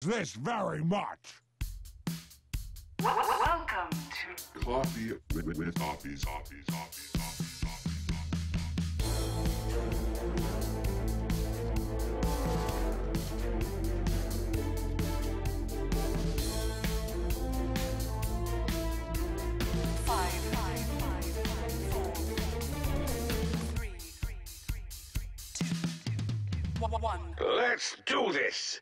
this very much. Welcome to Coffee with Toffees. Five, 4, 3, 2, 1. Let's do this.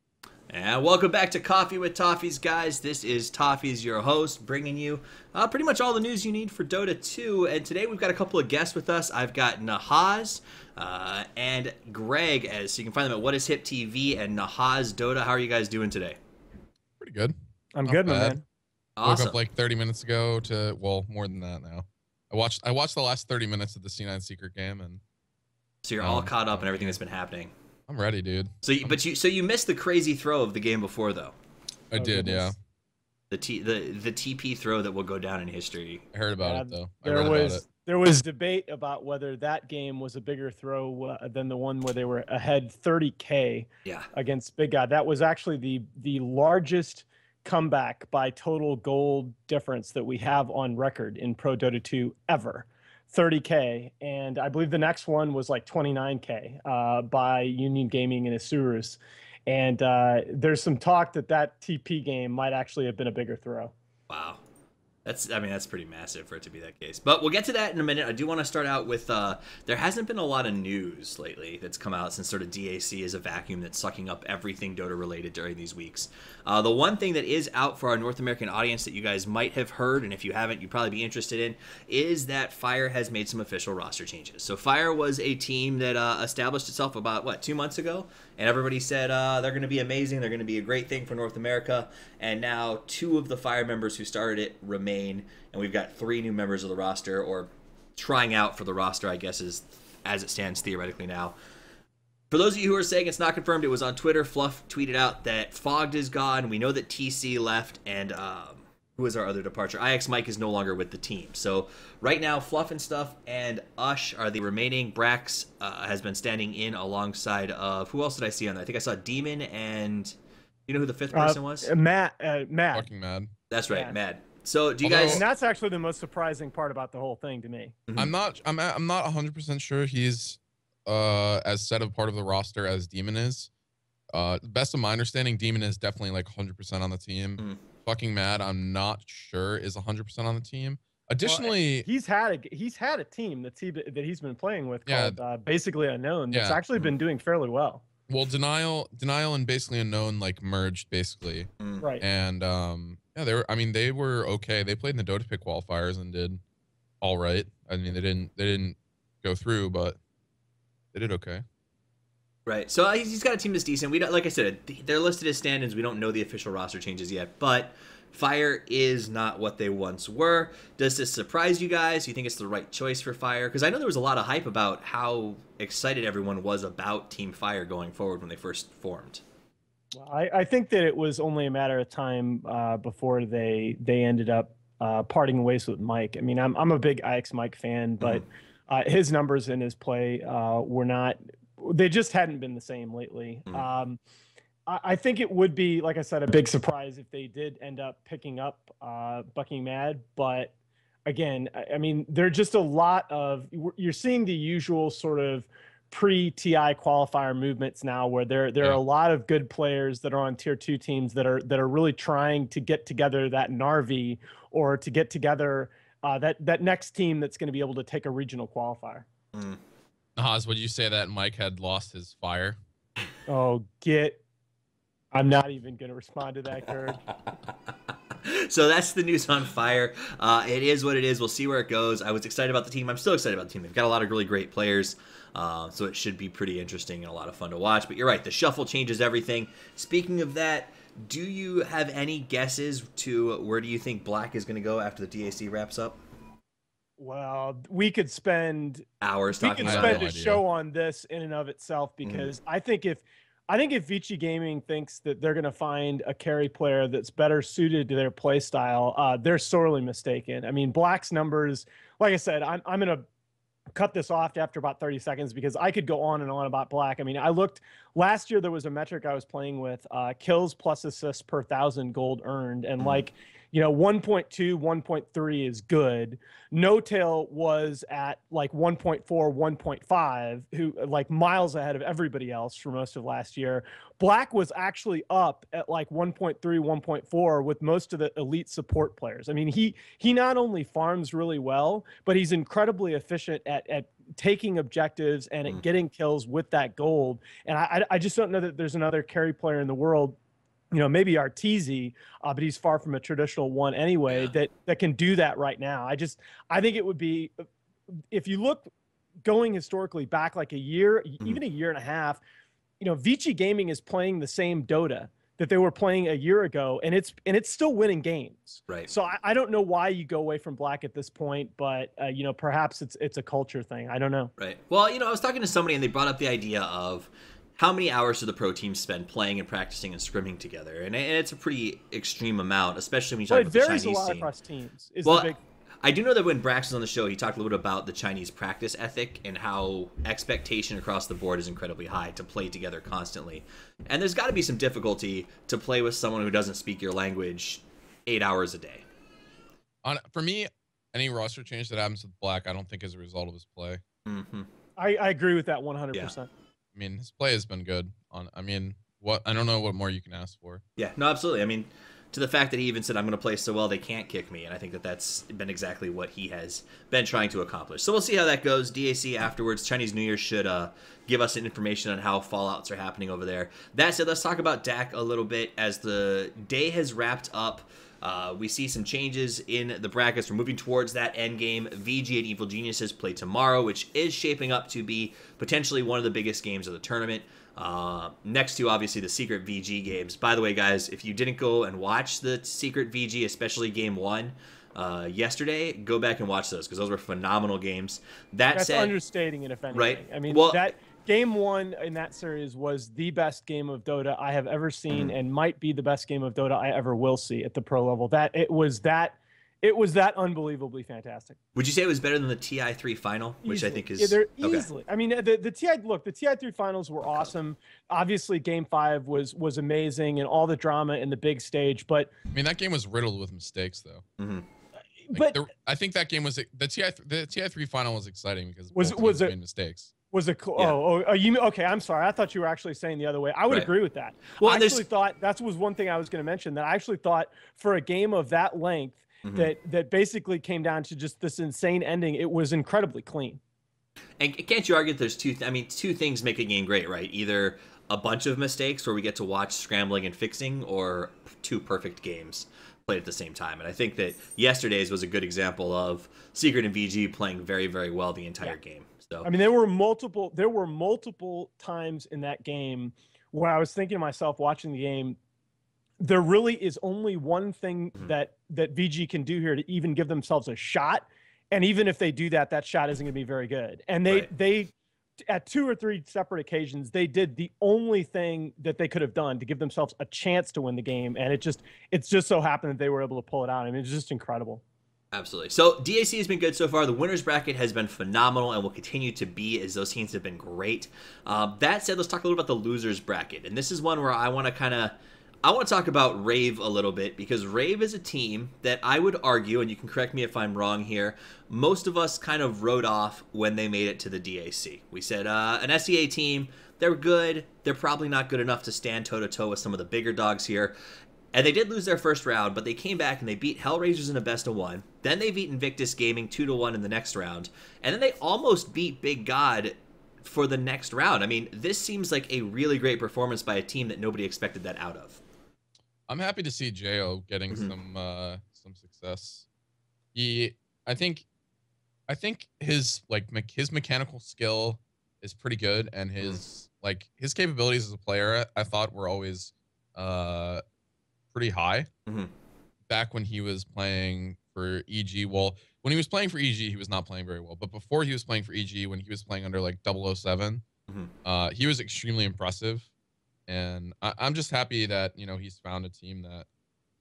And welcome back to Coffee with Toffees, guys. This is Toffees, your host, bringing you pretty much all the news you need for Dota 2. And today we've got a couple of guests with us. I've got Nahaz and Greg, so you can find them at WhatIsHip TV and Nahaz Dota. How are you guys doing today? Pretty good. I'm Not good, my bad. man. Awesome. Woke up like 30 minutes ago to, well, more than that now. I watched the last 30 minutes of the C9 Secret game, and So you're all caught up in everything that's been happening. I'm ready, dude. So you missed the crazy throw of the game before, though. I did, yeah. The TP throw that will go down in history. I heard about it, though. I There read about it. there was debate about whether that game was a bigger throw than the one where they were ahead 30K Yeah. against Big God. That was actually the largest comeback by total gold difference that we have on record in Pro Dota 2 ever. 30K, and I believe the next one was like 29K by Union Gaming and Asurus. And there's some talk that TP game might actually have been a bigger throw. Wow. That's pretty massive for it to be that case. But we'll get to that in a minute. I do want to start out with, there hasn't been a lot of news lately that's come out since sort of DAC is a vacuum that's sucking up everything Dota related during these weeks. The one thing that is out for our North American audience that you guys might have heard, and if you haven't, you'd probably be interested in, is that Fire has made some official roster changes. So Fire was a team that established itself about, 2 months ago? And everybody said they're going to be amazing, they're going to be a great thing for North America. And now 2 of the Fire members who started it remain, and we've got 3 new members of the roster, or trying out for the roster, I guess, is as it stands theoretically now. For those of you who are saying it's not confirmed, it was on Twitter. Fluff tweeted out that Fogged is gone. We know that TC left, and who was our other departure? IX Mike is no longer with the team. So right now, Fluff and Stuff and Ush are the remaining. Brax has been standing in alongside of, who else did I see on there? I think I saw Demon, and you know who the 5th person was? Matt. Fucking mad. That's right, Yeah. Mad. So do you Although- guys? And that's actually the most surprising part about the whole thing to me. I'm not 100% sure he's as set of part of the roster as Demon is. Best of my understanding, Demon is definitely like 100% on the team. Fucking mad, I'm not sure is 100% on the team. Additionally, He's had a team that he's been playing with Yeah. called Basically Unknown. That's Yeah. actually been doing fairly well. well, Denial and Basically Unknown like merged basically. Right. And yeah, they were okay. They played in the Dota Pick qualifiers and did all right. I mean, they didn't go through, but they did okay. Right. So he's got a team that's decent. We don't, like I said, they're listed as stand-ins. We don't know the official roster changes yet, but Fire is not what they once were. Does this surprise you guys? Do you think it's the right choice for Fire? Because I know there was a lot of hype about how excited everyone was about Team Fire going forward when they first formed. Well, I think that it was only a matter of time before they ended up parting ways with Mike. I mean, I'm a big IX Mike fan, but his numbers and his play were not. They just hadn't been the same lately. I think it would be, like I said, a big surprise if they did end up picking up Bucking Mad. But again, I mean, there are just a lot of, you're seeing the usual sort of pre-TI qualifier movements now, where there are a lot of good players that are on tier 2 teams that are really trying to get together that Narvi, or to get together that next team that's going to be able to take a regional qualifier. Nahaz, would you say that Mike had lost his fire? Oh, I'm not even going to respond to that, Gerd. So that's the news on Fire. It is what it is. We'll see where it goes. I was excited about the team. I'm still excited about the team. They've got a lot of really great players, so it should be pretty interesting and a lot of fun to watch. But you're right, the shuffle changes everything. Speaking of that, do you have any guesses to where do you think Black is going to go after the DAC wraps up? Well, we could spend Hours we talking could about spend it. a show on this in and of itself, because I think if Vici Gaming thinks that they're going to find a carry player that's better suited to their play style, they're sorely mistaken. I mean, Black's numbers, like I said, I'm going to cut this off after about 30 seconds because I could go on and on about Black. I mean, I looked last year there was a metric I was playing with, kills plus assists per 1,000 gold earned, and like, you know, 1.2, 1.3 is good. No Tail was at like 1.4, 1.5, who like miles ahead of everybody else for most of last year. Black was actually up at like 1.3, 1.4 with most of the elite support players. I mean, he not only farms really well, but he's incredibly efficient at taking objectives and at getting kills with that gold. And I just don't know that there's another carry player in the world, you know, maybe Arteezy, but he's far from a traditional one anyway, that can do that right now. I think it would be, if you look going historically back like a year, even a year and a half, you know, Vici Gaming is playing the same Dota that they were playing a year ago, and it's still winning games. Right. So I don't know why you go away from Black at this point, but you know, perhaps it's a culture thing. I don't know. Right. Well, you know, I was talking to somebody and they brought up the idea of how many hours do the pro teams spend playing and practicing and scrimming together, and it's a pretty extreme amount, especially when you talk about the Chinese scene. It varies a lot across teams. I do know that when Brax was on the show, he talked a little bit about the Chinese practice ethic and how expectation across the board is incredibly high to play together constantly. And there's got to be some difficulty to play with someone who doesn't speak your language 8 hours a day. For me, any roster change that happens with Black, I don't think is a result of his play. I agree with that 100%. Yeah. I mean, his play has been good. I don't know what more you can ask for. Yeah, no, absolutely. I mean, to the fact that he even said, I'm going to play so well they can't kick me, and I think that that's been exactly what he has been trying to accomplish. So we'll see how that goes. DAC afterwards, Chinese New Year should give us information on how fallouts are happening over there. That said, let's talk about DAC a little bit. As the day has wrapped up, we see some changes in the brackets. We're moving towards that end game. VG and Evil Geniuses play tomorrow, which is shaping up to be potentially one of the biggest games of the tournament. Next to obviously the secret VG games. By the way, guys, if you didn't go and watch the secret VG, especially game 1 yesterday, go back and watch those because those were phenomenal games. That's said, understating it, if anything. Right? I mean, well, that game 1 in that series was the best game of Dota I have ever seen, and might be the best game of Dota I ever will see at the pro level. It was that unbelievably fantastic. Would you say it was better than the TI3 final, which Easily. I think is easily? I mean, the TI3 finals were awesome. Obviously, Game 5 was amazing, and all the drama in the big stage. But I mean, that game was riddled with mistakes, though. I think that game was the TI3 final was exciting because was it made mistakes. Was it cool? Yeah. Okay, I'm sorry. I thought you were actually saying the other way. I would agree with that. Well, I actually thought that was one thing I was going to mention, that I actually thought for a game of that length, that basically came down to just this insane ending, it was incredibly clean. And can't you argue that there's two things make a game great, right? Either a bunch of mistakes where we get to watch scrambling and fixing, or two perfect games played at the same time. And I think that yesterday's was a good example of Secret and VG playing very, very well the entire game. So I mean, there were multiple times in that game where I was thinking to myself watching the game, there really is only one thing that VG can do here to even give themselves a shot. And even if they do that, that shot isn't going to be very good. And they at 2 or 3 separate occasions, they did the only thing that they could have done to give themselves a chance to win the game. And it's just so happened that they were able to pull it out. I mean, it's just incredible. Absolutely. So DAC has been good so far. The winners bracket has been phenomenal and will continue to be, as those teams have been great. That said, let's talk a little about the losers bracket. And this is one where I want to talk about Rave a little bit, because Rave is a team that I would argue, and you can correct me if I'm wrong here, most of us kind of wrote off when they made it to the DAC. We said an SEA team, they're good. They're probably not good enough to stand toe-to-toe with some of the bigger dogs here. And they did lose their first round, but they came back and they beat Hellraisers in a best-of-1. Then they beat Invictus Gaming 2-1 in the next round. And then they almost beat Big God for the next round. I mean, this seems like a really great performance by a team that nobody expected that out of. I'm happy to see Jo getting some success. I think his mechanical skill is pretty good, and his capabilities as a player I thought were always pretty high. Back when he was playing for EG, well, when he was playing for EG, he was not playing very well. But before he was playing for EG, when he was playing under like 007, he was extremely impressive. And I'm just happy that, he's found a team that,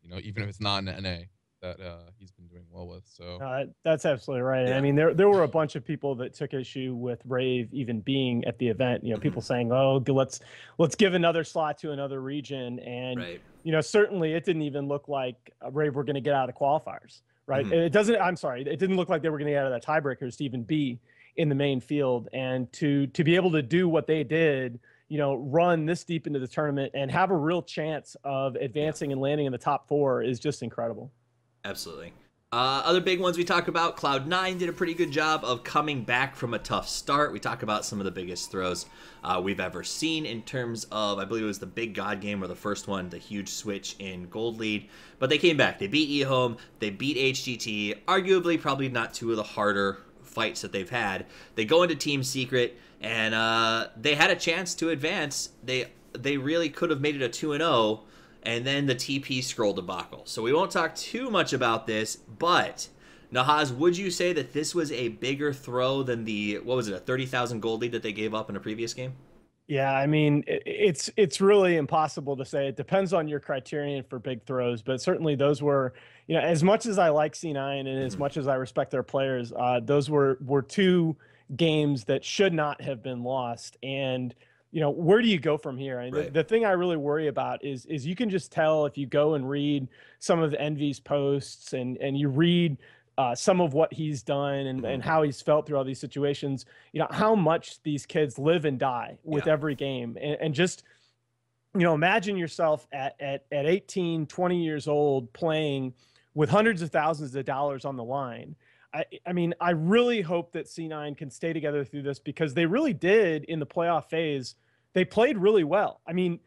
even if it's not an NA, that he's been doing well with. So That's absolutely right. Yeah. I mean, there were a bunch of people that took issue with Rave even being at the event. You know, people saying, "Oh, let's give another slot to another region," and Right. you know, certainly it didn't even look like Rave were going to get out of the qualifiers. Right? It doesn't. I'm sorry, it didn't look like they were going to get out of the tiebreakers to even be in the main field, and to be able to do what they did. You know, run this deep into the tournament and have a real chance of advancing and landing in the top 4 is just incredible. Absolutely. Other big ones we talk about, Cloud9 did a pretty good job of coming back from a tough start. We talk about some of the biggest throws we've ever seen in terms of, I believe it was the Big God game or the first one, the huge switch in Gold Lead. But they came back. They beat eHome. They beat HGT. Arguably, probably not two of the harder fights that they've had. They go into Team Secret, and they had a chance to advance. They really could have made it a 2-0, and then the TP scroll debacle. So we won't talk too much about this, but Nahaz, would you say that this was a bigger throw than the, what was it, a 30,000 gold lead that they gave up in a previous game? Yeah, I mean, it's really impossible to say. It depends on your criterion for big throws, but certainly those were, you know, as much as I like C9 and as much as I respect their players, those were two games that should not have been lost. And you know, where do you go from here? I mean, the thing I really worry about is you can just tell if you go and read some of Envy's posts and you read some of what he's done and how he's felt through all these situations, you know, how much these kids live and die with every game. And just, you know, imagine yourself at 18, 20 years old playing with hundreds of thousands of dollars on the line. I mean, I really hope that C9 can stay together through this because they really did in the playoff phase. They played really well. I mean,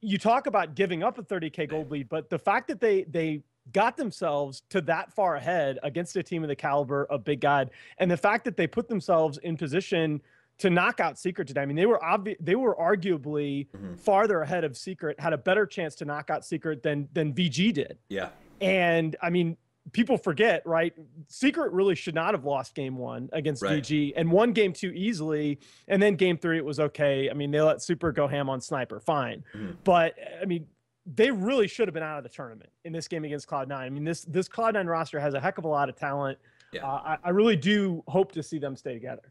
you talk about giving up a 30K gold lead, but the fact that they got themselves to that far ahead against a team of the caliber of Big God, and the fact that they put themselves in position to knock out Secret today. I mean, they were arguably farther ahead of Secret, had a better chance to knock out Secret than VG did. Yeah. And I mean, people forget, right? Secret really should not have lost game 1 against VG and won game 2 easily. And then game 3, it was okay. I mean, they let Super go ham on Sniper. Fine. But I mean, they really should have been out of the tournament in this game against Cloud9. I mean, this Cloud9 roster has a heck of a lot of talent. Yeah. I really do hope to see them stay together.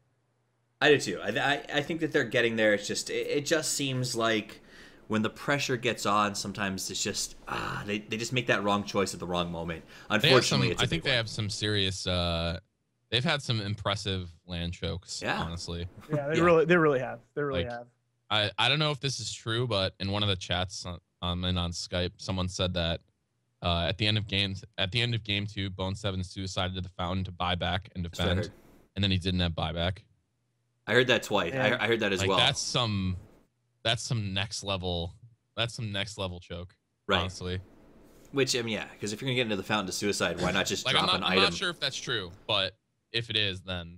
I do too. I think that they're getting there. It's just, it just seems like when the pressure gets on, sometimes it's just they just make that wrong choice at the wrong moment. Unfortunately, I think they have some serious. They've had some impressive land chokes. Yeah. Honestly. Yeah, they really have. They really have. I don't know if this is true, but in one of the chats on Skype, someone said that at the end of game 2, Bone 7 suicided to the fountain to buy back and defend, and then he didn't have buyback. I heard that twice. Yeah. I heard that as well. That's some next level. That's some next level choke. Right. Honestly. Which, I mean, yeah, because if you're gonna get into the fountain to suicide, why not just drop an item? I'm not sure if that's true, but if it is, then.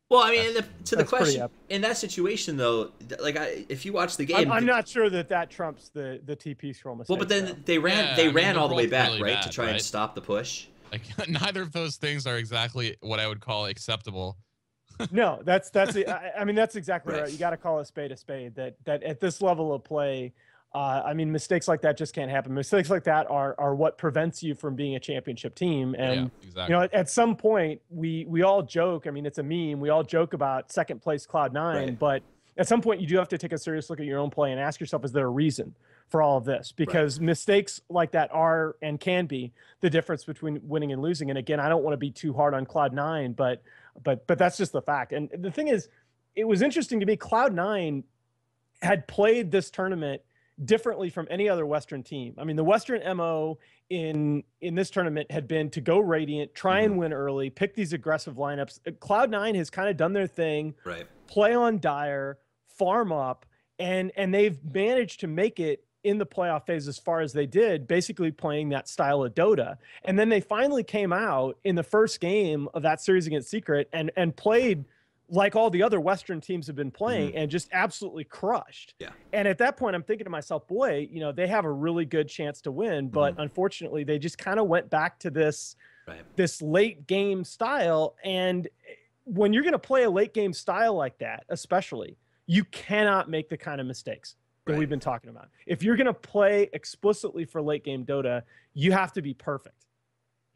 Well, I mean, to the question, in that situation though, like if you watch the game, I'm not sure that trumps the TP scroll mistake. Well, but then they ran all the way back, really bad, to try and stop the push. Like neither of those things are exactly what I would call acceptable. No, that's I mean, that's exactly right. You got to call a spade a spade. That at this level of play, I mean, mistakes like that just can't happen. Mistakes like that are what prevents you from being a championship team. And exactly. You know, at some point, we all joke. I mean, it's a meme. We all joke about second place Cloud9, but at some point, you do have to take a serious look at your own play and ask yourself, is there a reason for all of this? Because mistakes like that are and can be the difference between winning and losing. And again, I don't want to be too hard on Cloud9, but that's just the fact. And the thing is, it was interesting to me. Cloud9 had played this tournament differently from any other Western team. I mean, the Western MO in this tournament had been to go Radiant, try and win early, pick these aggressive lineups. Cloud9 has kind of done their thing, play on Dire, farm up, and they've managed to make it in the playoff phase as far as they did, basically playing that style of Dota. And then they finally came out in the first game of that series against Secret and played like all the other Western teams have been playing and just absolutely crushed. Yeah. And at that point, I'm thinking to myself, boy, you know, they have a really good chance to win, but unfortunately they just kind of went back to this late game style. And when you're going to play a late game style like that, especially, you cannot make the kind of mistakes that we've been talking about. If you're going to play explicitly for late game Dota, you have to be perfect.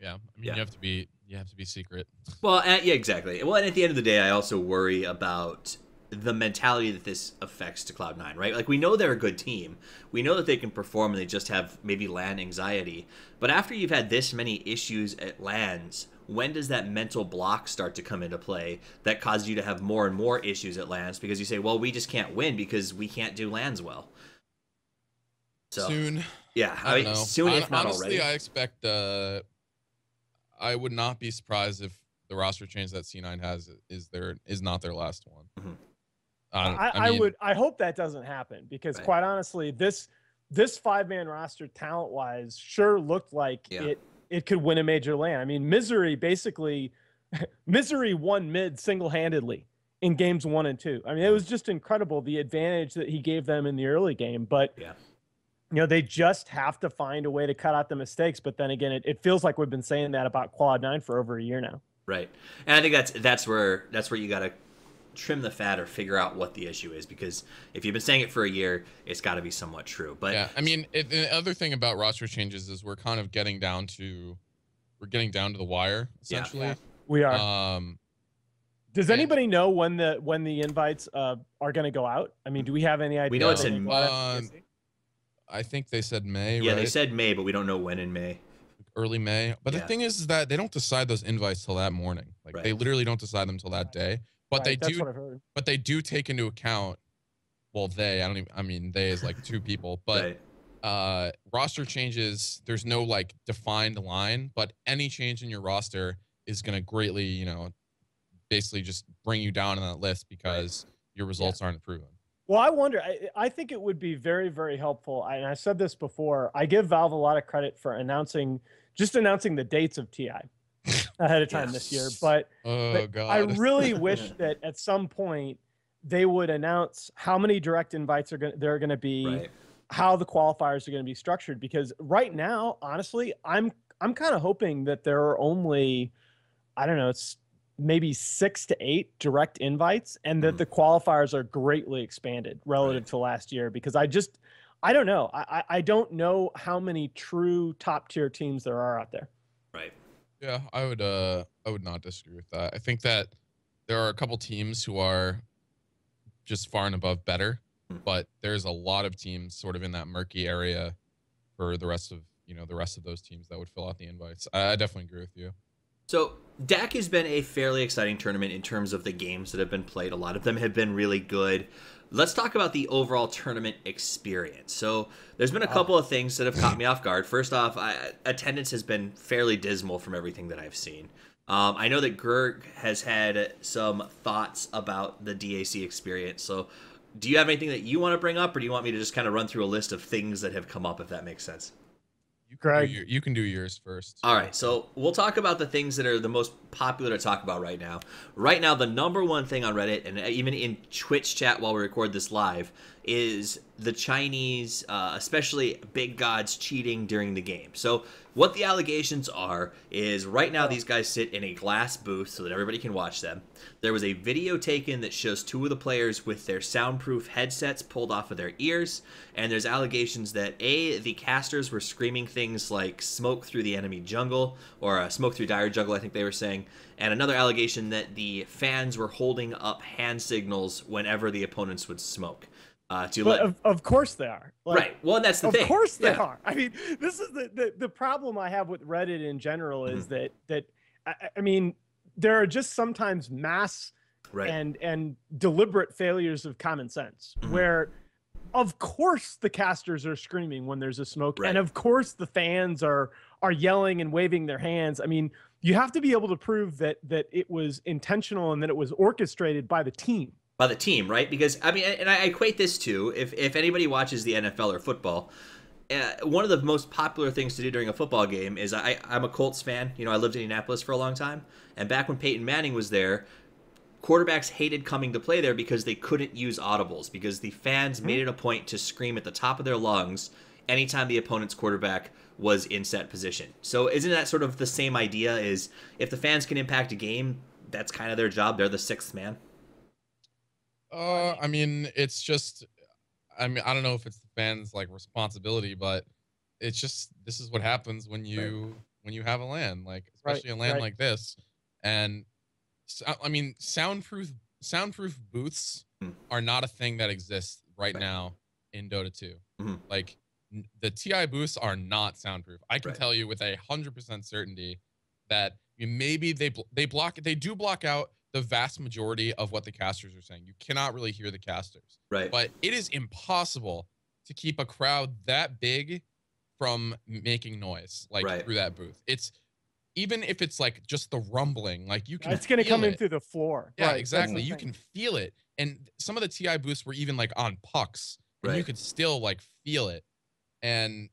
Yeah, I mean Yeah. you have to be secret. Well, yeah, exactly. Well, and at the end of the day, I also worry about the mentality that this affects to Cloud9, right? Like, we know they're a good team. We know that they can perform and they just have maybe LAN anxiety. But after you've had this many issues at LANs, when does that mental block start to come into play that causes you to have more and more issues at LANs because you say, well, we just can't win because we can't do LANs well. So, Soon. yeah, I don't know. soon, if not Honestly, already. I expect. I would not be surprised if the roster change that C9 has is not their last one. Mm-hmm. I hope that doesn't happen because, quite honestly, this 5-man roster talent wise sure looked like it could win a major LAN. I mean, Misery won mid single-handedly in games 1 and 2. I mean, it was just incredible the advantage that he gave them in the early game. But you know, they just have to find a way to cut out the mistakes. But then again, it feels like we've been saying that about Cloud9 for over a year now. Right, and I think that's where you got to trim the fat or figure out what the issue is, because if you've been saying it for a year, it's got to be somewhat true. But yeah, I mean, the other thing about roster changes is we're kind of getting down to the wire essentially. Yeah, we are. Does anybody know when the invites are going to go out? I mean, do we have any idea? We know it's in I think they said May. Yeah, right? they said May, but we don't know when in May. Early May. But the thing is that they don't decide those invites till that morning. Like they literally don't decide them till that day. But they do. What I've heard. But they do take into account. Well, they. I mean, they is like 2 people. But roster changes. There's no like defined line. But any change in your roster is going to greatly, basically just bring you down on that list because your results aren't improving. Well, I wonder, I think it would be very, very helpful. And I said this before, I give Valve a lot of credit for announcing the dates of TI ahead of time this year. But, God. I really wish that at some point they would announce how many direct invites there are going to be, how the qualifiers are going to be structured. Because right now, honestly, I'm kind of hoping that there are only, I don't know, it's maybe 6 to 8 direct invites, and that the qualifiers are greatly expanded relative to last year, because I don't know. I don't know how many true top tier teams there are out there. Right. Yeah, I would not disagree with that. I think that there are a couple teams who are just far and above better, but there's a lot of teams sort of in that murky area for the rest of those teams that would fill out the invites. I definitely agree with you. So DAC has been a fairly exciting tournament in terms of the games that have been played. A lot of them have been really good. Let's talk about the overall tournament experience. So there's been a couple of things that have caught me off guard. First off, attendance has been fairly dismal from everything that I've seen. I know that Gerg has had some thoughts about the DAC experience. So do you have anything that you want to bring up, or do you want me to just kind of run through a list of things that have come up, if that makes sense? You can do yours first. All right, so we'll talk about the things that are the most popular to talk about right now. Right now, the number one thing on Reddit, and even in Twitch chat while we record this live, is the Chinese, especially Big Gods, cheating during the game. So what the allegations are is right now these guys sit in a glass booth so that everybody can watch them. There was a video taken that shows 2 of the players with their soundproof headsets pulled off of their ears, and there's allegations that the casters were screaming things like "smoke through the enemy jungle" or "smoke through dire jungle," I think they were saying, and another allegation that the fans were holding up hand signals whenever the opponents would smoke. Of course they are. Right. Well, and that's the thing. Of course they are. I mean, this is the problem I have with Reddit in general is that I mean, there are just sometimes mass and deliberate failures of common sense where, of course, the casters are screaming when there's a smoke, and of course the fans are yelling and waving their hands. I mean, you have to be able to prove that it was intentional and that it was orchestrated by the team. By the team, right? Because, I mean, and I equate this to, if anybody watches the NFL or football, one of the most popular things to do during a football game is, I'm a Colts fan. I lived in Indianapolis for a long time. And back when Peyton Manning was there, quarterbacks hated coming to play there because they couldn't use audibles, because the fans made it a point to scream at the top of their lungs anytime the opponent's quarterback was in set position. So isn't that sort of the same idea, is if the fans can impact a game, that's kind of their job. They're the sixth man. I mean, it's just, I mean, I don't know if it's the fans' like responsibility, but it's just, this is what happens when you when you have a LAN, like Right, especially a LAN right. like this. And I mean, soundproof booths are not a thing that exists right now in Dota 2. Like the TI booths are not soundproof. I can tell you with 100% certainty that maybe they do block out the vast majority of what the casters are saying. You cannot really hear the casters. Right. But it is impossible to keep a crowd that big from making noise like through that booth. It's even if it's like just the rumbling, like you can It's going to come it. in through the floor. Yeah, Right. exactly. You can feel it. And some of the TI booths were even like on pucks and you could still like feel it. And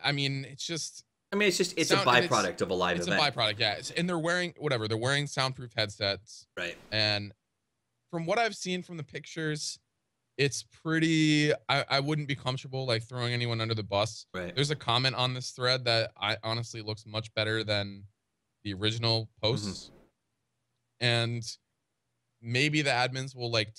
I mean, it's just, it's a byproduct of a live event. It's a byproduct, yeah. And they're wearing they're wearing soundproof headsets. Right. And from what I've seen from the pictures, it's pretty, I wouldn't be comfortable like throwing anyone under the bus. Right. There's a comment on this thread that I honestly looks much better than the original posts. And maybe the admins will like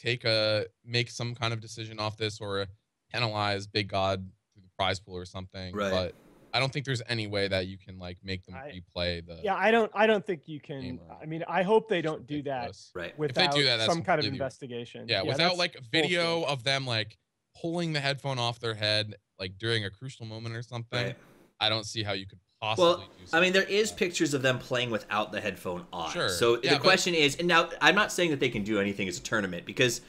make some kind of decision off this or penalize Big God through the prize pool or something. Right. But I don't think there's any way that you can like make them replay the. Yeah, I don't think you can. I mean, I hope they don't do that. Right. Without if they do that, that's some kind of completely, investigation. Yeah, without like a video of them like pulling the headphone off their head like during a crucial moment or something. Right. I don't see how you could possibly do something. I mean, there is pictures of them playing without the headphone on. Sure. So the question is, and now I'm not saying that they can do anything as a tournament because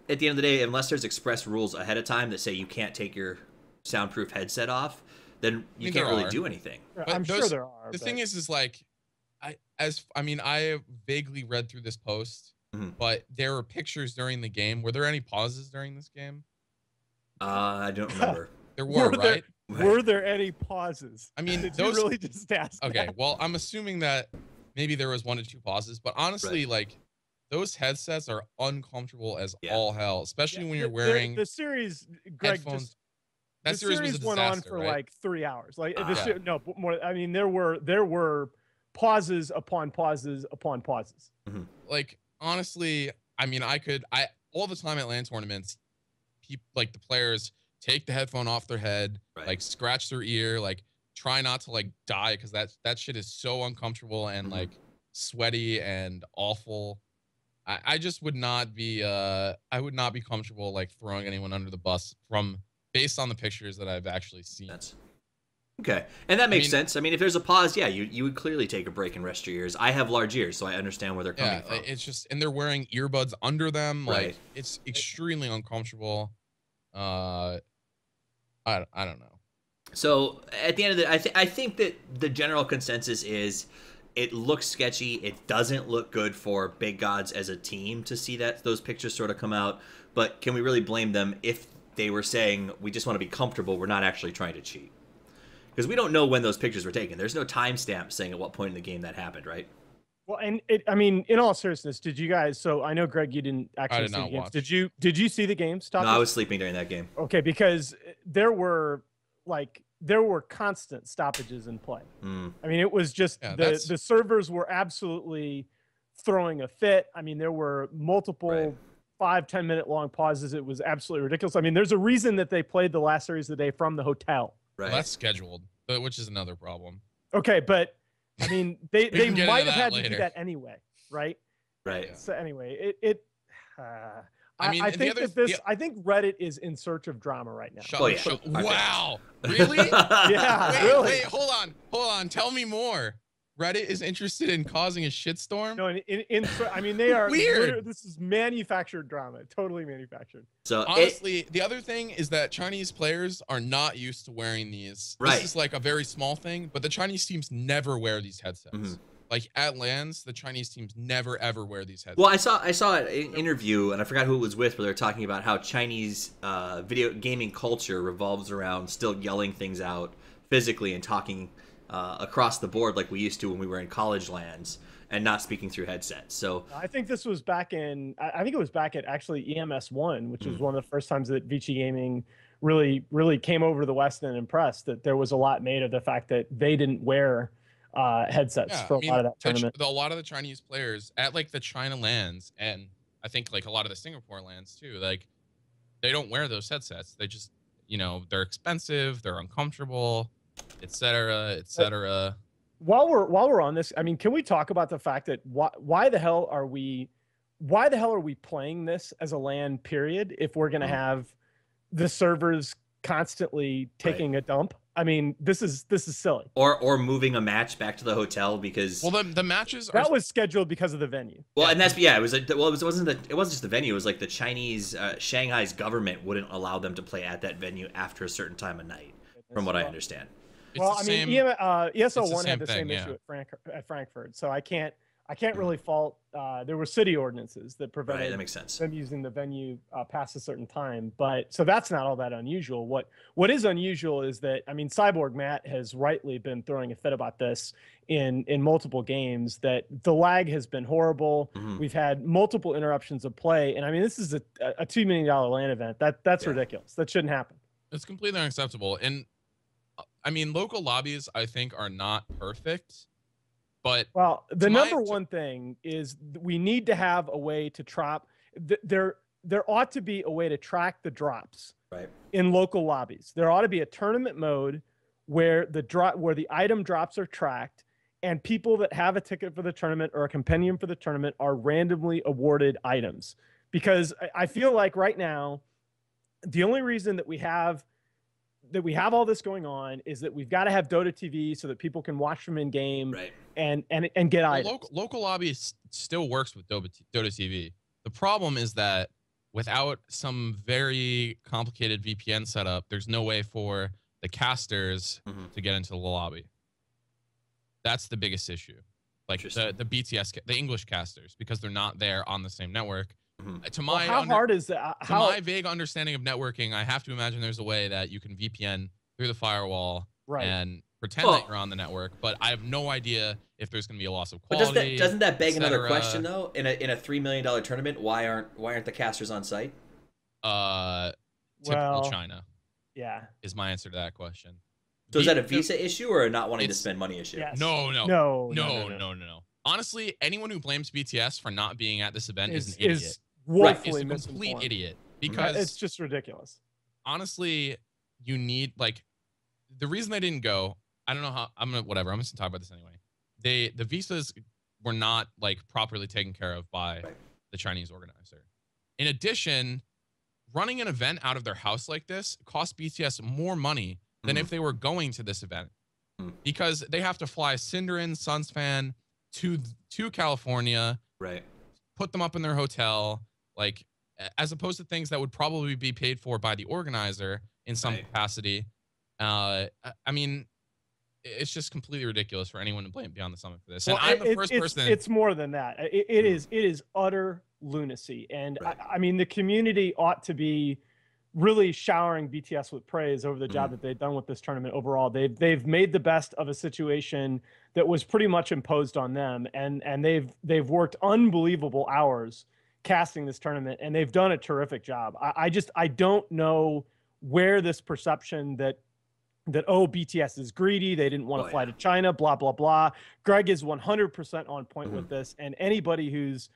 at the end of the day, unless there's express rules ahead of time that say you can't take your soundproof headset off, then you can't really do anything. But I'm sure there are. The thing is like, I vaguely read through this post, but there were pictures during the game. Were there any pauses during this game? I don't remember. There were, right? Were there any pauses? I mean, Did those you really just ask. Okay, that? well, I'm assuming that maybe there was 1 to 2 pauses, but honestly, like those headsets are uncomfortable as all hell, especially when you're wearing the series. Greg, headphones. The series went on for like 3 hours. Like no more. I mean, there were pauses upon pauses upon pauses. Like honestly, I mean, all the time at LAN tournaments, people like the players take the headphone off their head, like scratch their ear, like try not to like die because that shit is so uncomfortable and like sweaty and awful. I just would not be I would not be comfortable like throwing anyone under the bus based on the pictures that I've actually seen. Okay, and that makes sense. I mean, if there's a pause, yeah, you would clearly take a break and rest your ears. I have large ears, so I understand where they're coming from. It's just, and they're wearing earbuds under them. Like it's extremely uncomfortable. I don't know. So at the end of the, I think that the general consensus is it looks sketchy. It doesn't look good for Big Gods as a team to see those pictures sort of come out. But can we really blame them if they were saying we just want to be comfortable? We're not actually trying to cheat because we don't know when those pictures were taken. There's no timestamp saying at what point in the game that happened, right? Well, and I mean, in all seriousness, did you guys? So I know, Greg, you didn't actually see the games. Did you see the games? No, I was sleeping during that game. Okay, because there were constant stoppages in play. I mean, it was just the servers were absolutely throwing a fit. I mean, there were multiple 5-10 minute long pauses. It was absolutely ridiculous. I mean, there's a reason that they played the last series of the day from the hotel. Right. Well, that's scheduled, which is another problem. Okay, but I mean, they might have had later. to do that anyway, right? Right. So anyway, I mean, I think I think Reddit is in search of drama right now. Wow, really? Yeah, wait, really. Wait, hold on. Tell me more. Reddit is interested in causing a shitstorm? No, I mean, they are weird. This is manufactured drama, totally manufactured. So honestly, the other thing is that Chinese players are not used to wearing these. Right. This is like a very small thing, but the Chinese teams never wear these headsets. Like at LANs, the Chinese teams never ever wear these headsets. Well, I saw an interview, and I forgot who it was with, but they were talking about how Chinese video gaming culture revolves around still yelling things out physically and talking across the board like we used to when we were in college LANs and not speaking through headsets. So I think this was back in, I think it was back at actually EMS1, which was one of the first times that Vici Gaming really came over to the West and impressed. That there was a lot made of the fact that they didn't wear headsets for a lot of that tournament. A lot of the Chinese players at like the China LANs, and I think like a lot of the Singapore LANs too, like they don't wear those headsets. They just, they're expensive, they're uncomfortable, etc., etc. while we're on this, I mean, can we talk about the fact that why the hell are we playing this as a LAN period if we're going to have the servers constantly taking a dump? I mean, this is silly. Or moving a match back to the hotel because the matches that was scheduled because of the venue. Well, and that's it was like, well, it wasn't just the venue. It was like the Chinese Shanghai's government wouldn't allow them to play at that venue after a certain time of night, from what I understand. Well, I mean, ESO1 had the thing, same issue at Frankfurt, so I can't really fault. There were city ordinances that prevented that makes sense. them using the venue past a certain time, but so that's not all that unusual. What is unusual is that, I mean, Cyborg Matt has rightly been throwing a fit about this in multiple games, that the lag has been horrible. We've had multiple interruptions of play, and I mean, this is a $2 million LAN event. That's ridiculous. That shouldn't happen. It's completely unacceptable. And I mean, local lobbies, I think, are not perfect, but the number one thing is we need to have a way to drop. There ought to be a way to track the drops in local lobbies. There ought to be a tournament mode where the item drops are tracked, and people that have a ticket for the tournament or a compendium for the tournament are randomly awarded items. Because I feel like right now, the only reason that we have all this going on is that we've got to have Dota TV so that people can watch from in game and get items. Local lobby still works with Dota TV. The problem is that without some very complicated VPN setup, there's no way for the casters to get into the lobby. That's the biggest issue. Like the BTS, the English casters, because they're not there on the same network. To my hard is that? My vague understanding of networking, I have to imagine there's a way that you can VPN through the firewall and pretend that you're on the network, but I have no idea if there's going to be a loss of quality. But doesn't that beg another question though? In a $3 million tournament, why aren't the casters on site? Typical China. Yeah, is my answer to that question. So is that a visa issue or a not wanting to spend money issue? Yes. No. Honestly, anyone who blames BTS for not being at this event is an idiot. Is woefully is a complete idiot, because it's just ridiculous. Honestly, you need, like, the reason they didn't go, I don't know how, I'm just gonna talk about this anyway. The visas were not like properly taken care of by the Chinese organizer. In addition, running an event out of their house like this costs BTS more money than if they were going to this event, because they have to fly Cinderin, Sunsfan to California, put them up in their hotel, like, as opposed to things that would probably be paid for by the organizer in some capacity. I mean, it's just completely ridiculous for anyone to blame Beyond the Summit for this. And I'm the first person. It's more than that. It is utter lunacy. And I mean, the community ought to be really showering BTS with praise over the job that they've done with this tournament overall. They've made the best of a situation that was pretty much imposed on them, and they've worked unbelievable hours casting this tournament, and they've done a terrific job. I don't know where this perception that BTS is greedy, they didn't want to fly to China, blah blah blah. Greg is 100% on point with this, and anybody who's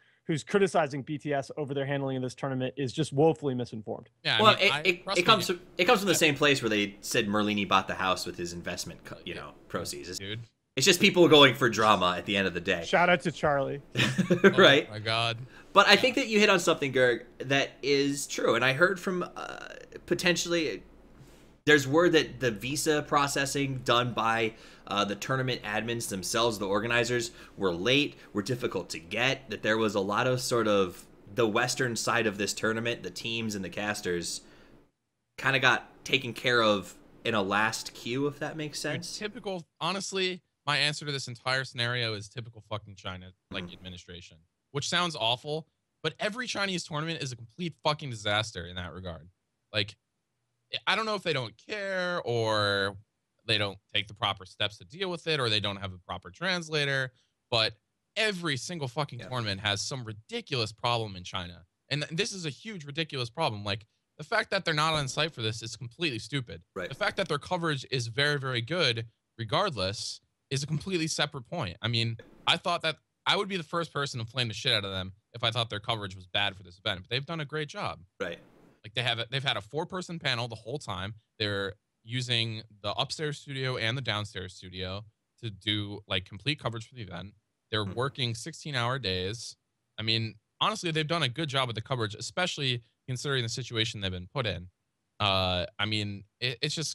criticizing BTS over their handling of this tournament is just woefully misinformed. Yeah, well, it comes from the same place where they said Merlini bought the house with his investment, proceeds. It's just people going for drama at the end of the day. Shout out to Charlie. Right? Oh my God. But I think that you hit on something, Gerg, that is true. And I heard from potentially, there's word that the visa processing done by the tournament admins themselves, the organizers, were late, were difficult to get, that there was a lot of sort of the Western side of this tournament, the teams and the casters, kind of got taken care of in a last queue, if that makes sense. Typical, honestly, my answer to this entire scenario is typical fucking China, like, administration, which sounds awful, but every Chinese tournament is a complete fucking disaster in that regard. Like, I don't know if they don't care, or they don't take the proper steps to deal with it, or they don't have a proper translator, but every single fucking tournament has some ridiculous problem in China. And this is a huge, ridiculous problem. Like, the fact that they're not on site for this is completely stupid. The fact that their coverage is very, very good, regardless, is a completely separate point. I mean, I thought that I would be the first person to flame the shit out of them if I thought their coverage was bad for this event, but they've done a great job. Like, they've had a 4-person panel the whole time. They're using the upstairs studio and the downstairs studio to do like complete coverage for the event. They're working 16-hour days. I mean, honestly, they've done a good job with the coverage, especially considering the situation they've been put in. I mean, it's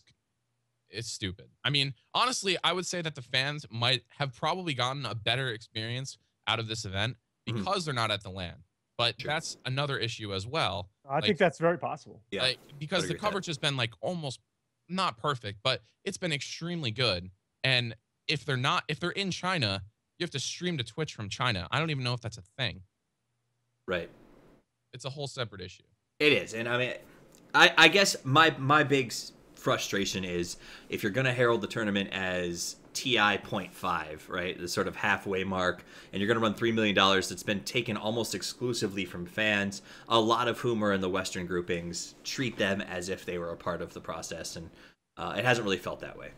stupid. I mean, honestly, I would say that the fans might have probably gotten a better experience out of this event because they're not at the LAN. But that's another issue as well. I think that's very possible. Yeah, like, because the coverage has been like almost not perfect, but it's been extremely good. And if they're in China, you have to stream to Twitch from China. I don't even know if that's a thing. Right. It's a whole separate issue. It is. And I mean, I guess my big frustration is if you're going to herald the tournament as TI 0.5, right, the sort of halfway mark, and you're going to run $3 million that's been taken almost exclusively from fans, a lot of whom are in the Western groupings, treat them as if they were a part of the process, and it hasn't really felt that way.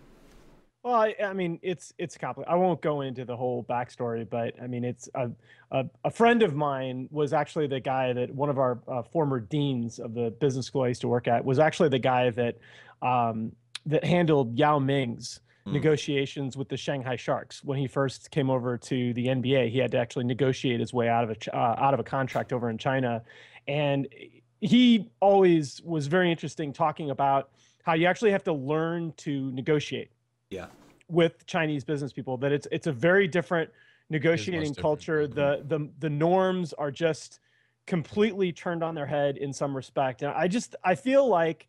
Well, I mean, it's complicated. I won't go into the whole backstory, but I mean, it's a friend of mine was actually the guy that one of our former deans of the business school I used to work at was actually the guy that that handled Yao Ming's negotiations with the Shanghai Sharks when he first came over to the NBA. He had to actually negotiate his way out of a contract over in China, and he always was very interesting talking about how you actually have to learn to negotiate. Yeah, with Chinese business people, that it's a very different negotiating culture. The norms are just completely turned on their head in some respect. And I feel like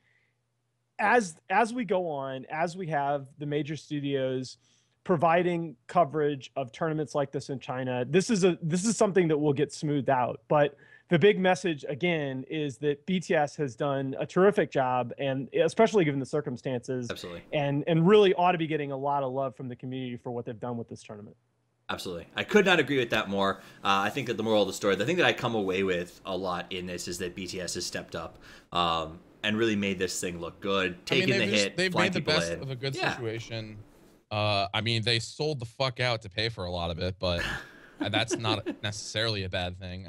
as we go on, as we have the major studios providing coverage of tournaments like this in China, this is something that will get smoothed out. But the big message, again, is that BTS has done a terrific job, and especially given the circumstances, absolutely, and really ought to be getting a lot of love from the community for what they've done with this tournament. Absolutely. I could not agree with that more. I think that the moral of the story, the thing that I come away with a lot in this is that BTS has stepped up and really made this thing look good, taking the hit, they've flying made the people best in. of a good situation. I mean, they sold the fuck out to pay for a lot of it, but that's not necessarily a bad thing.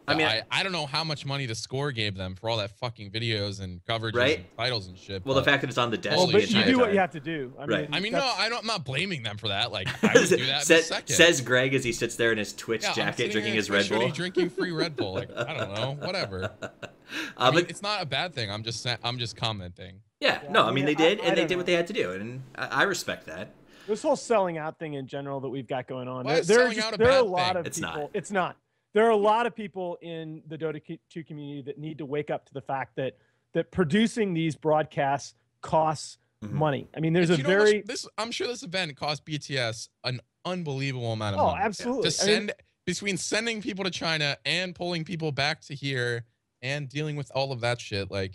I mean, I don't know how much money the score gave them for all that fucking videos and coverages and titles and shit. Well, the fact that it's on the desk. Well, but you do what you have to do. I mean, no, I'm not blaming them for that. Like, I would do that in a second. Says Greg as he sits there in his Twitch jacket drinking his Red Bull. Drinking free Red Bull. Like, I don't know, whatever. I mean, it's not a bad thing. I'm just commenting. Yeah, no, I mean, they did, and they did what they had to do, and I respect that. This whole selling out thing in general that we've got going on. There are a lot of people. It's not. There are a lot of people in the Dota 2 community that need to wake up to the fact that producing these broadcasts costs money. I mean, there's I'm sure this event cost BTS an unbelievable amount of money. Oh, absolutely. Between sending people to China and pulling people back to here and dealing with all of that shit, like,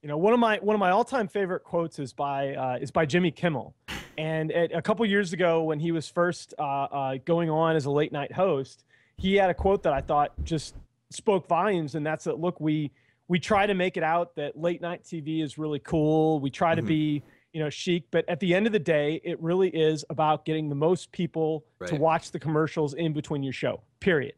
you know, one of my all-time favorite quotes is by Jimmy Kimmel, and a couple years ago when he was first going on as a late night host, he had a quote that I thought just spoke volumes, and that's that, look, we try to make it out that late night TV is really cool. We try to be, chic, but at the end of the day, it really is about getting the most people to watch the commercials in between your show, period.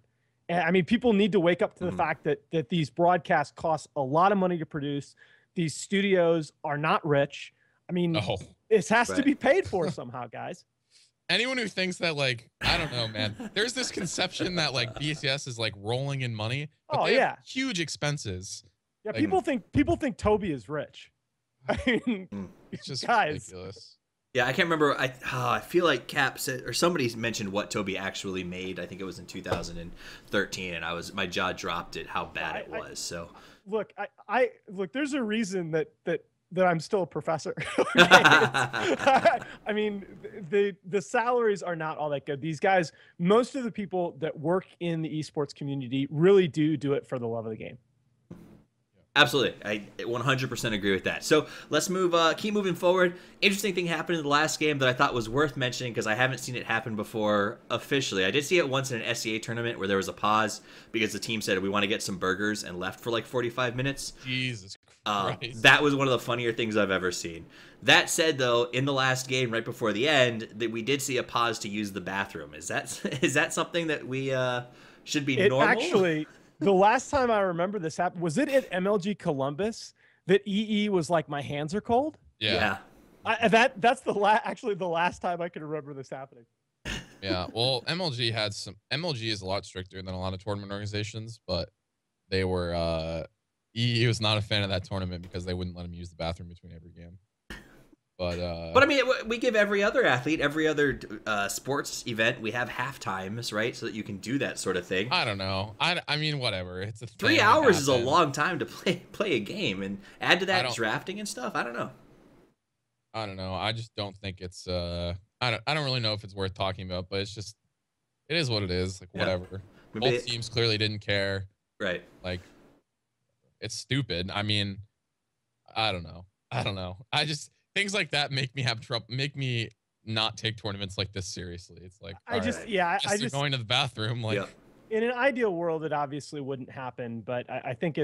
And I mean, people need to wake up to the fact that these broadcasts cost a lot of money to produce. These studios are not rich. I mean, it has to be paid for somehow, guys. Anyone who thinks that, like, I don't know, man, there's this conception that like BTS is like rolling in money, but they have huge expenses. Yeah, like, people think Toby is rich. I mean, it's just guys. Ridiculous. Yeah, I can't remember. I feel like Cap said, or somebody mentioned what Toby actually made. I think it was in 2013, and my jaw dropped at how bad it was. So look, look. There's a reason that I'm still a professor. I mean, the salaries are not all that good. These guys, most of the people that work in the esports community really do it for the love of the game. Absolutely. I 100% agree with that. So let's keep moving forward. Interesting thing happened in the last game that I thought was worth mentioning because I haven't seen it happen before officially. I did see it once in an SCA tournament where there was a pause because the team said we want to get some burgers and left for like 45 minutes. Jesus Christ. That was one of the funnier things I've ever seen. That said, though, in the last game right before the end, that we did see a pause to use the bathroom. Is that something that we should be normal? Actually, the last time I remember this happened, was it at MLG Columbus that EE was like, my hands are cold? Yeah. That's actually the last time I can remember this happening. Yeah, well, MLG is a lot stricter than a lot of tournament organizations, but they were he was not a fan of that tournament because they wouldn't let him use the bathroom between every game. But I mean, we give every other athlete, every other sports event, we have half times, right? So that you can do that sort of thing. I don't know. I mean, whatever. It's a 3 hours is a long time to play a game, and add to that drafting and stuff. I don't know. I just don't think it's I don't really know if it's worth talking about, but it's just it is what it is. Like whatever. Both teams clearly didn't care. Right. Like it's stupid. I mean, I don't know. I just things like that make me have trouble. Make me not take tournaments like this seriously. It's like I just going to the bathroom. Like in an ideal world, it obviously wouldn't happen, but I think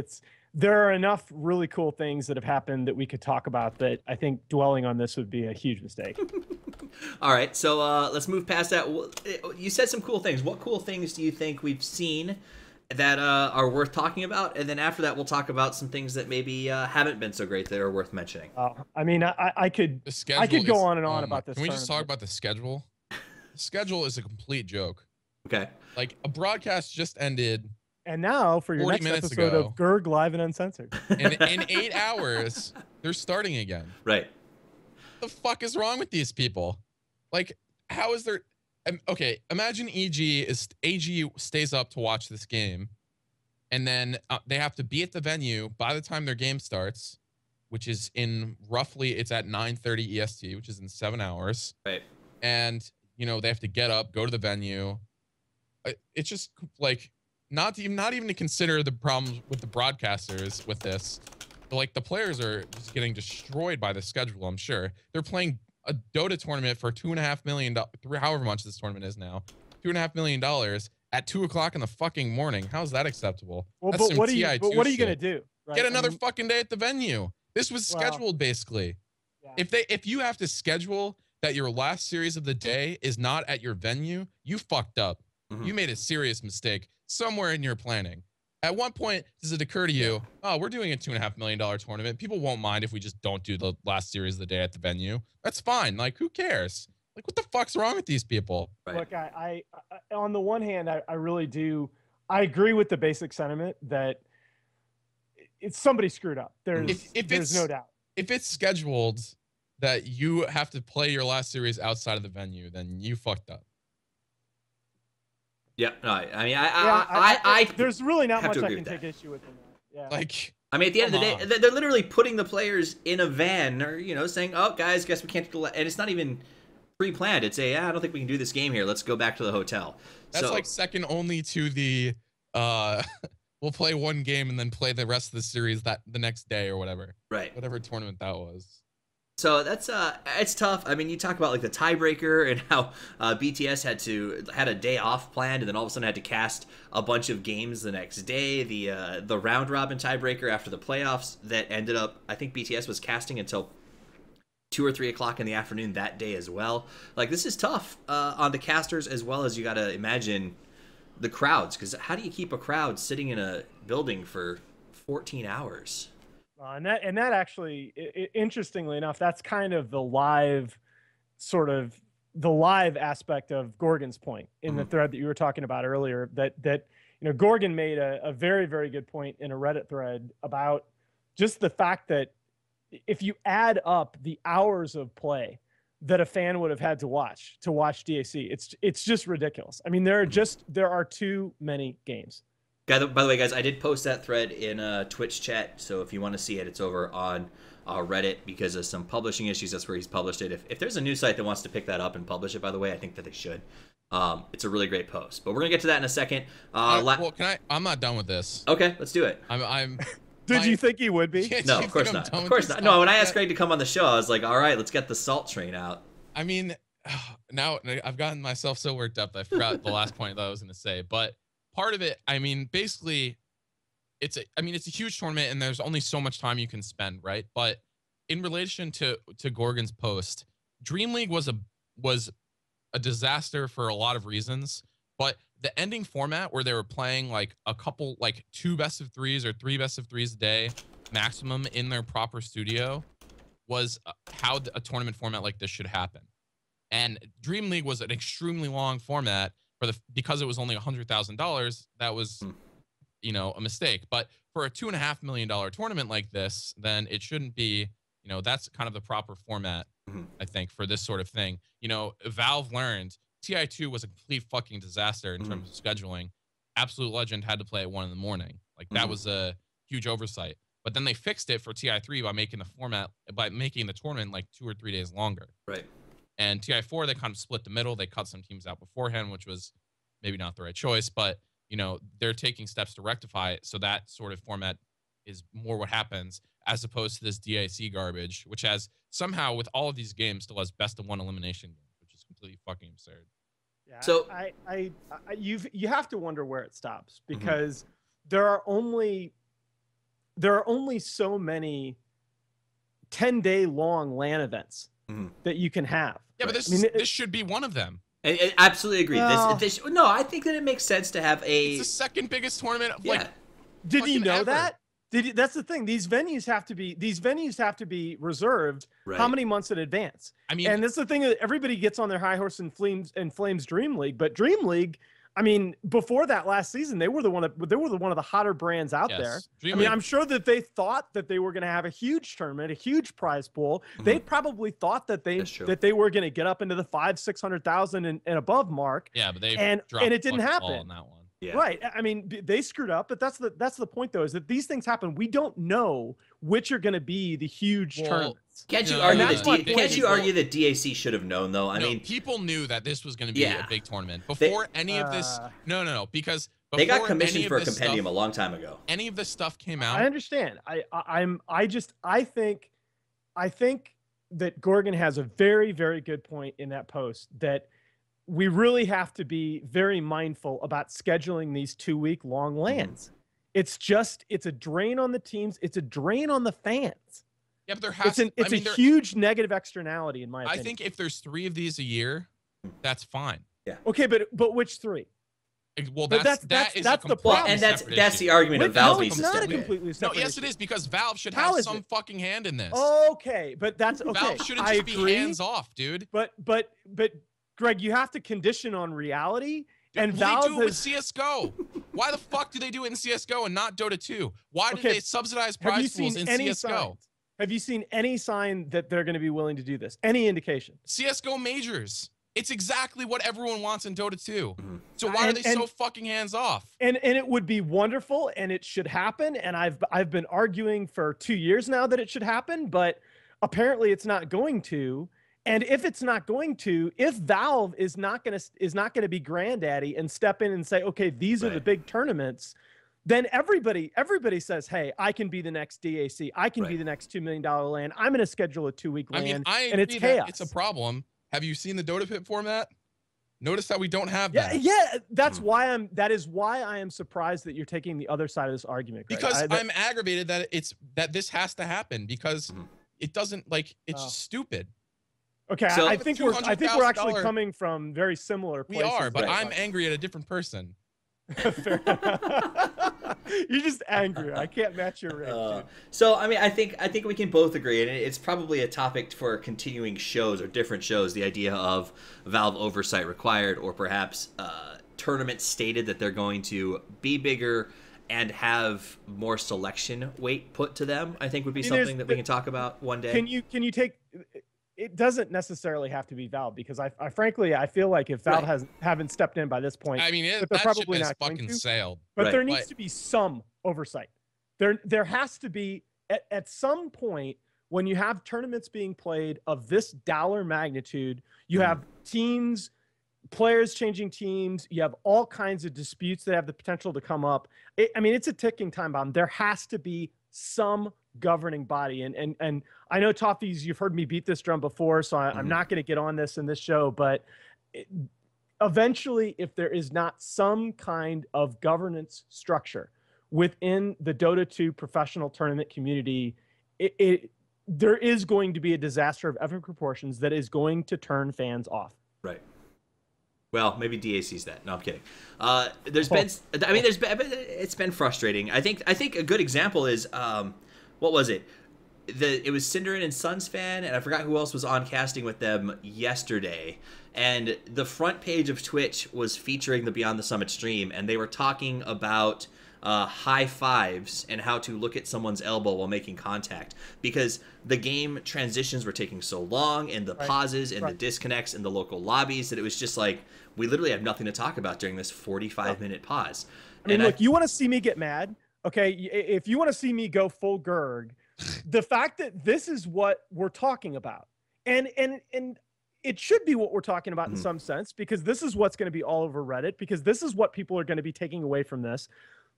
there are enough really cool things that have happened that we could talk about that I think dwelling on this would be a huge mistake. All right, so let's move past that. You said some cool things. What cool things do you think we've seen that are worth talking about? And then after that, we'll talk about some things that maybe haven't been so great that are worth mentioning. I mean, I could go on and on about this. Can we just talk about the schedule? The schedule is a complete joke. Okay. Like a broadcast just ended. And now for your next episode of Gerg Live and Uncensored. In 8 hours, they're starting again. Right. What the fuck is wrong with these people? Like, how is there... Okay, imagine AG stays up to watch this game, and then they have to be at the venue by the time their game starts, which is it's at 9:30 EST, which is in 7 hours. Right. And, they have to get up, go to the venue. It's just like... Not even to consider the problems with the broadcasters with this, but like the players are just getting destroyed by the schedule. I'm sure they're playing a Dota tournament for $2.5 million, however much this tournament is now, $2.5 million at 2 o'clock in the fucking morning. How's that acceptable? Well, but what are you gonna do? Right? Get another fucking day at the venue. This was scheduled basically. Yeah. If you have to schedule that your last series of the day is not at your venue, you fucked up. Mm-hmm. You made a serious mistake somewhere in your planning. At one point, does it occur to you, oh, we're doing a $2.5 million tournament. People won't mind if we just don't do the last series of the day at the venue. That's fine. Like, who cares? Like, what the fuck's wrong with these people? Right. Look, I on the one hand, I really do. I agree with the basic sentiment that it's somebody screwed up. There's no doubt. If it's scheduled that you have to play your last series outside of the venue, then you fucked up. Yeah, no, I mean, I there's really not much I can take issue with in that. Yeah. Like, I mean, at the end of the day, they're literally putting the players in a van, or saying, "Oh, guys, guess we can't do the," and it's not even pre-planned. It's I don't think we can do this game here. Let's go back to the hotel. That's like second only to the we'll play one game and then play the rest of the series the next day or whatever. Right. Whatever tournament that was. So that's it's tough. I mean, you talk about like the tiebreaker and how BTS had a day off planned, and then all of a sudden had to cast a bunch of games the next day. The round robin tiebreaker after the playoffs that ended up, I think BTS was casting until 2 or 3 o'clock in the afternoon that day as well. Like, this is tough on the casters, as well as you got to imagine the crowds, because how do you keep a crowd sitting in a building for 14 hours? And that actually, interestingly enough, that's kind of the live aspect of Gorgon's point in the thread that you were talking about earlier. That Gorgon made a very, very good point in a Reddit thread about just the fact that if you add up the hours of play that a fan would have had to watch DAC, it's just ridiculous. I mean, there are too many games. By the way, guys, I did post that thread in Twitch chat, so if you want to see it, it's over on Reddit. Because of some publishing issues, that's where he's published it. If there's a news site that wants to pick that up and publish it, by the way, I think that they should. It's a really great post, but we're gonna get to that in a second. Well, I'm not done with this. Okay, let's do it. Did you think he would be? No, of course not. Of course not. No, when I asked Greg to come on the show, I was like, all right, let's get the salt train out. I mean, now I've gotten myself so worked up that I forgot the last point that I was gonna say, but. Part of it, I mean, basically, it's a huge tournament, and there's only so much time you can spend, right? But in relation to Gorgon's post, Dream League was a disaster for a lot of reasons. But the ending format where they were playing like a couple, like 2 best of 3s or 3 best of 3s a day maximum in their proper studio was how a tournament format like this should happen. And Dream League was an extremely long format because it was only $100,000. That was, you know, a mistake. But for a $2.5 million tournament like this, then it shouldn't be, you know, that's kind of the proper format, I think, for this sort of thing. You know, Valve learned TI2 was a complete fucking disaster in terms of scheduling. Absolute Legend had to play at 1 in the morning. Like, that was a huge oversight. But then they fixed it for TI3 by making the tournament like 2 or 3 days longer. Right. And TI4, they kind of split the middle. They cut some teams out beforehand, which was maybe not the right choice. But, you know, they're taking steps to rectify it. So that sort of format is more what happens as opposed to this DIC garbage, which has somehow, with all of these games, still has best of 1 elimination games, which is completely fucking absurd. Yeah, So you have to wonder where it stops, because there are only so many 10-day long LAN events that you can have. Yeah, but this should be one of them. I absolutely agree. No. No, I think that it makes sense to have a. It's the second biggest tournament. Yeah. Did you know ever. that? That's the thing. These venues have to be reserved how many months in advance? I mean, and that's the thing that everybody gets on their high horse and flames Dream League, but Dream League, I mean, before that last season, they were one of the hotter brands out there. Dream I mean, League. I'm sure that they thought that they were going to have a huge tournament, a huge prize pool. They probably thought that they were going to get up into the 500,000-600,000 and above mark. Yeah, but and it didn't happen on that one. Yeah. Right. I mean, they screwed up, but that's the point, though, is that these things happen. We don't know which are going to be the huge tournaments. Can't you No, argue that's my point. that DAC should have known, though? I mean, people knew that this was going to be a big tournament before any of this. No, because they got before commissioned any for of a this compendium stuff- a long time ago. Any of this stuff came out. I understand. I think that Gorgon has a very, very good point in that post, that we really have to be very mindful about scheduling these 2-week long LANs. It's a drain on the teams. It's a drain on the fans. Yeah, but there has it's a huge negative externality, in my opinion. I think if there's 3 of these a year, that's fine. Yeah. Okay, but which 3? Well, But that's that's a the completely problem. And that's separate the issue. argument of Valve No, needs it's to not a step in. completely No, separate yes, issue. it is, because Valve should How have is some it? fucking hand in this. Okay, but that's okay. Valve shouldn't I just be agree, hands off, dude. But Greg, you have to condition on reality. And Well, Valve they do it with has, CS:GO. Why the fuck do they do it in CS:GO and not Dota 2? Why do Okay, they subsidize have you prize pools seen in any CS:GO? signs? Have you seen any sign that they're going to be willing to do this? Any indication? CS:GO majors. It's exactly what everyone wants in Dota 2. So why are they so fucking hands off? And it would be wonderful, and it should happen. And I've been arguing for 2 years now that it should happen, but apparently it's not going to. And if it's not going to, if Valve is not going to be granddaddy and step in and say, okay, these are the big tournaments, then everybody says, hey, I can be the next DAC. I can be the next $2 million LAN. I'm going to schedule a 2-week LAN. I mean, I and agree it's that chaos. it's a problem. Have you seen the Dota Pit format? Notice that we don't have that. Yeah, that is why I am surprised that you're taking the other side of this argument, Greg. Because I'm aggravated that this has to happen, because it doesn't, like, it's just stupid. Okay, So- I think we're actually $200,000 coming from very similar We places. are, but there. I'm angry at a different person. Fair. You're just angry. I can't match your rage. So I mean, I think we can both agree, and it's probably a topic for continuing shows or different shows. The idea of Valve oversight required, or perhaps tournaments stated that they're going to be bigger and have more selection weight put to them, I think would be something that we can talk about one day. Can you take? It doesn't necessarily have to be Valve, because I frankly feel like if Valve haven't stepped in by this point, I mean, that that they're ship probably has not going fucking to. sailed. But there Right. needs to be some oversight. There has to be at some point, when you have tournaments being played of this dollar magnitude, you have teams, players changing teams, you have all kinds of disputes that have the potential to come up. I mean, it's a ticking time bomb. There has to be some governing body. And I know, Toffees, you've heard me beat this drum before, so I'm not going to get on this in this show, but eventually, if there is not some kind of governance structure within the Dota 2 professional tournament community, there is going to be a disaster of epic proportions that is going to turn fans off. Right. Well, maybe DAC's that. No, I'm kidding. It's been frustrating. I think a good example is, what was it? it was Cinderin and Sons fan, and I forgot who else was on casting with them yesterday. And the front page of Twitch was featuring the Beyond the Summit stream, and they were talking about high fives and how to look at someone's elbow while making contact, because the game transitions were taking so long, and the pauses and the disconnects in the local lobbies, that it was just like, we literally have nothing to talk about during this 45-minute pause. I mean, look, you want to see me get mad? Okay, if you want to see me go full Gerg, the fact that this is what we're talking about, and it should be what we're talking about in some sense, because this is what's going to be all over Reddit, because this is what people are going to be taking away from this.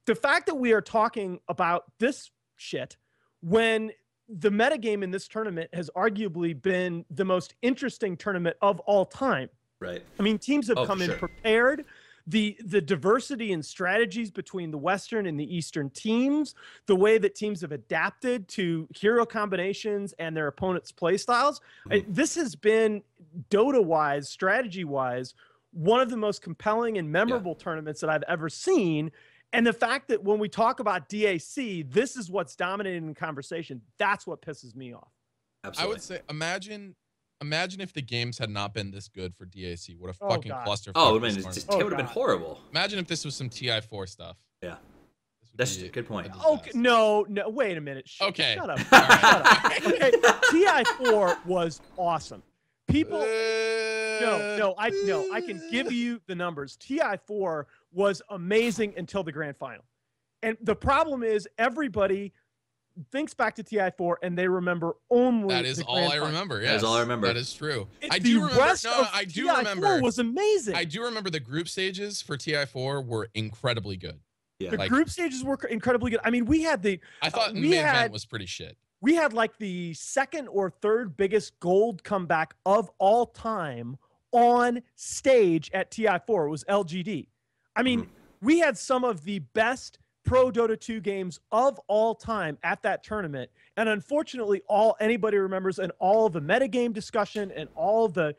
The fact that we are talking about this shit when the metagame in this tournament has arguably been the most interesting tournament of all time. Right. I mean, teams have come in prepared. The diversity and strategies between the Western and the Eastern teams, the way that teams have adapted to hero combinations and their opponents' play styles. This has been, Dota-wise, strategy-wise, one of the most compelling and memorable tournaments that I've ever seen. And the fact that when we talk about DAC, this is what's dominating the conversation, that's what pisses me off. Absolutely. I would say, imagine if the games had not been this good for DAC. What a fucking clusterfuck. Oh, man, it would have been horrible. Imagine if this was some TI4 stuff. Yeah. That's a good point. Okay, no, wait a minute. Okay. Shut up. Shut up. Okay, TI4 was awesome. People, I can give you the numbers. TI4 was amazing until the grand final. And the problem is everybody thinks back to TI4 and they remember only that is all I remember. Yes. That is all I remember. That is true. I do remember. I do remember. Was amazing. I do remember the group stages for TI4 were incredibly good. Yeah. The group stages were incredibly good. I mean, we had the. I thought the main event was pretty shit. We had like the second or third biggest gold comeback of all time on stage at TI4. It was LGD. I mean, we had some of the best Pro Dota 2 games of all time at that tournament. And unfortunately, all anybody remembers, and all of the metagame discussion and all of the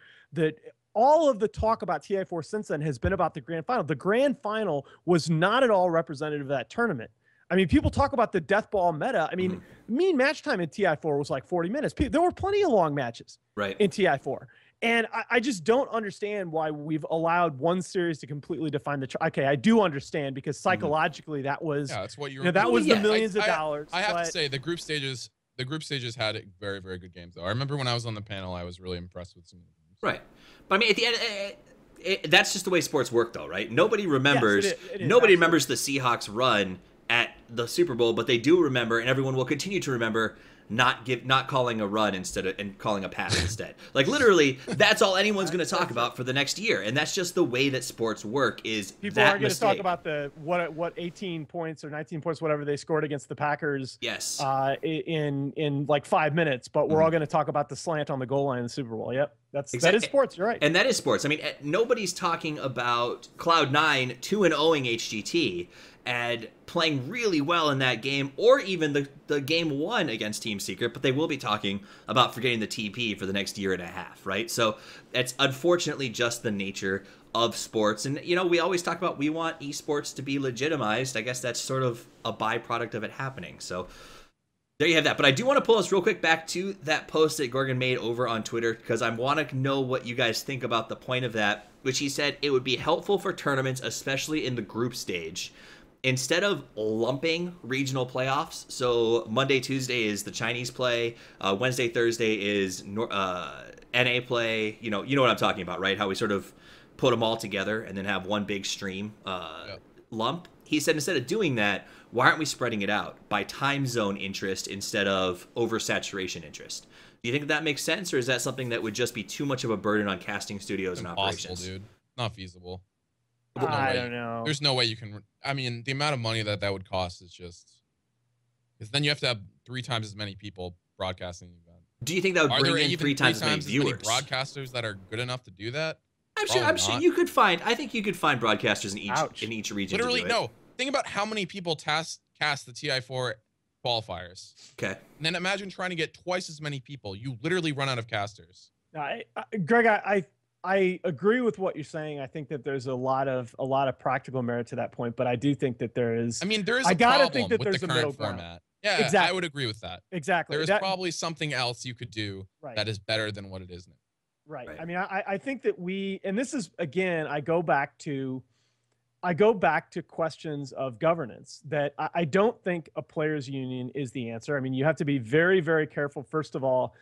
talk about TI4 since then has been about the grand final. The grand final was not at all representative of that tournament. I mean, people talk about the death ball meta. I mean, mean match time in TI4 was like 40 minutes. There were plenty of long matches in TI4. And I just don't understand why we've allowed one series to completely define the. Okay, I do understand, because psychologically that was that's what that was the millions of dollars. I have to say the group stages had very, very good games though. I remember when I was on the panel, I was really impressed with some of the games. Right, but I mean, at the end, that's just the way sports work, though, right? Nobody remembers. Yes, it is, nobody remembers the Seahawks run at the Super Bowl, but they do remember, and everyone will continue to remember, not calling a run and calling a pass instead. Like, literally, that's all anyone's going to talk about for the next year, and that's just the way that sports work. Is people are going to talk about the what 18 points or 19 points, whatever they scored against the Packers. Yes. In like 5 minutes, but we're all going to talk about the slant on the goal line in the Super Bowl. Yep. That is sports. You're right. And that is sports. I mean, nobody's talking about Cloud9 2-0ing HGT and playing really well in that game, or even the game one against Team Secret, but they will be talking about forgetting the TP for the next year and a half, right? So that's unfortunately just the nature of sports. And, you know, we always talk about we want esports to be legitimized. I guess that's sort of a byproduct of it happening. So there you have that. But I do want to pull us real quick back to that post that Gorgon made over on Twitter, because I want to know what you guys think about the point of that, which he said it would be helpful for tournaments, especially in the group stage, instead of lumping regional playoffs. So Monday, Tuesday is the Chinese play. Wednesday, Thursday is NA play. You know what I'm talking about, right? How we sort of put them all together and then have one big stream lump. He said instead of doing that, why aren't we spreading it out by time zone interest instead of oversaturation interest? Do you think that makes sense, or is that something that would just be too much of a burden on casting studios and operations? Dude. Not feasible. I don't know. There's no way you can. I mean, the amount of money that would cost is just. Because then you have to have 3 times as many people broadcasting the event. Do you think that would bring in 3 times as many viewers? Broadcasters that are good enough to do that? I'm sure you could find. I think you could find broadcasters in each region. Literally, no. Think about how many people cast the TI4 qualifiers. Okay. And then imagine trying to get twice as many people. You literally run out of casters. Greg, I agree with what you're saying. I think that there's a lot of practical merit to that point, but I do think that there is. I mean, there is. I gotta think that there's a middle ground. Yeah, Exactly. I would agree with that. Exactly. There is That- probably something else you could do Right. that is better than what it is now. Right. Right. I mean, I think that and this is, again, I go back to questions of governance that I don't think a players union is the answer. I mean, you have to be very, very careful. First of all,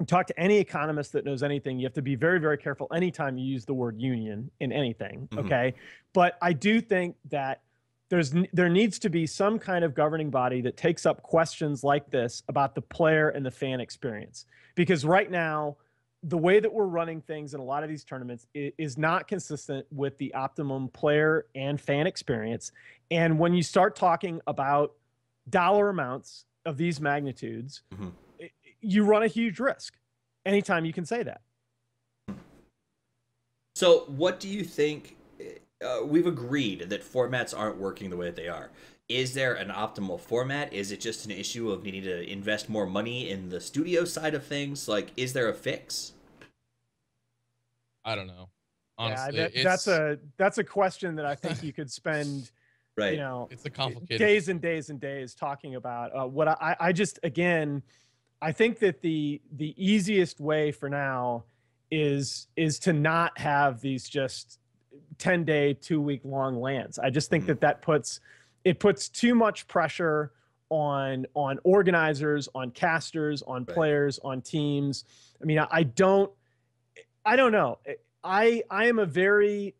talk to any economist that knows anything. You have to be very, very careful anytime you use the word union in anything. Mhm. Okay. But I do think that there needs to be some kind of governing body that takes up questions like this about the player and the fan experience. Because right now, the way that we're running things in a lot of these tournaments is not consistent with the optimum player and fan experience. And when you start talking about dollar amounts of these magnitudes, Mhm. you run a huge risk anytime you can say that. So, what do you think? We've agreed that formats aren't working the way that they are. Is there an optimal format? Is it just an issue of needing to invest more money in the studio side of things? Like, is there a fix? I don't know. Honestly, That's a question that I think you could spend, Right. you know, it's a complicated days and days and days talking about. What I just, again, I think that the easiest way for now is to not have these just 10-day, 2-week long lands. I just think that puts too much pressure on organizers, on casters, on players, on teams. I mean, I don't know. I'm a very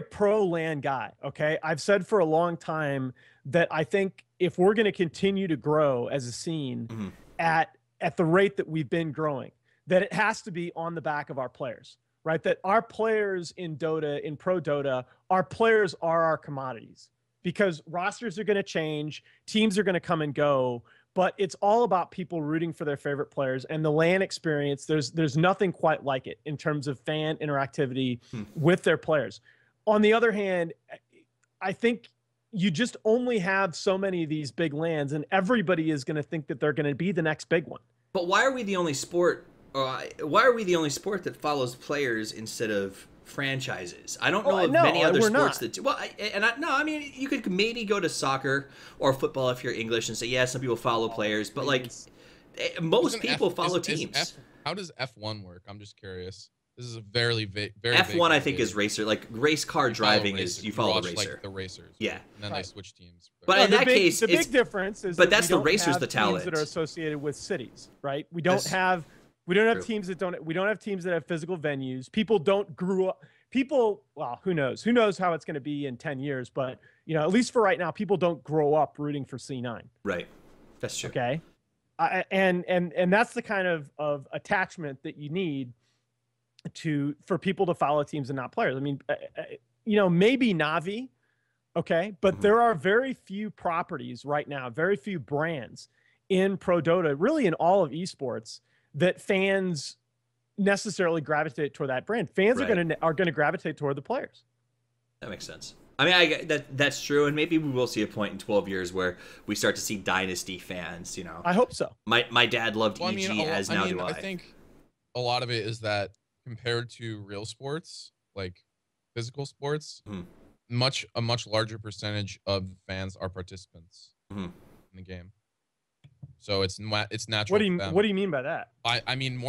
pro land guy. Okay. I've said for a long time that I think if we're going to continue to grow as a scene at the rate that we've been growing, that it has to be on the back of our players, right? That our players in Dota, in pro Dota, our players are our commodities, because rosters are going to change, teams are going to come and go, but it's all about people rooting for their favorite players. And the LAN experience, there's nothing quite like it in terms of fan interactivity with their players. On the other hand, I think you just only have so many of these big LANs, and everybody is going to think that they're going to be the next big one. But why are we the only sport? Why are we the only sport that follows players instead of franchises? I don't know of many other sports that do. Well, I mean, you could maybe go to soccer or football if you're English and say, yeah, some people follow players, but like most people follow teams. How does F1 work? I'm just curious. This is a very F1, I think, is racer. Like race car driving is you follow the racer. Like the racers. Yeah. And then they switch teams. But in that case, the big difference is, but that's the racers, the talent that are associated with cities, right? We don't have teams that don't. We don't have teams that have physical venues. People don't grow up. Well, who knows? Who knows how it's going to be in 10 years? But at least for right now, people don't grow up rooting for C9. Right. That's true. Okay. And that's the kind of attachment that you need for people to follow teams and not players. I mean, maybe Navi, okay, but there are very few properties right now, very few brands in Pro Dota, really in all of esports, that fans necessarily gravitate toward that brand. Fans are going to gravitate toward the players. That makes sense. I mean, that's true, and maybe we will see a point in 12 years where we start to see dynasty fans. I hope so. My dad loved EG, as now do I. I think a lot of it is that compared to real sports, like physical sports, a much larger percentage of fans are participants in the game. So it's natural. What do you mean by that? I mean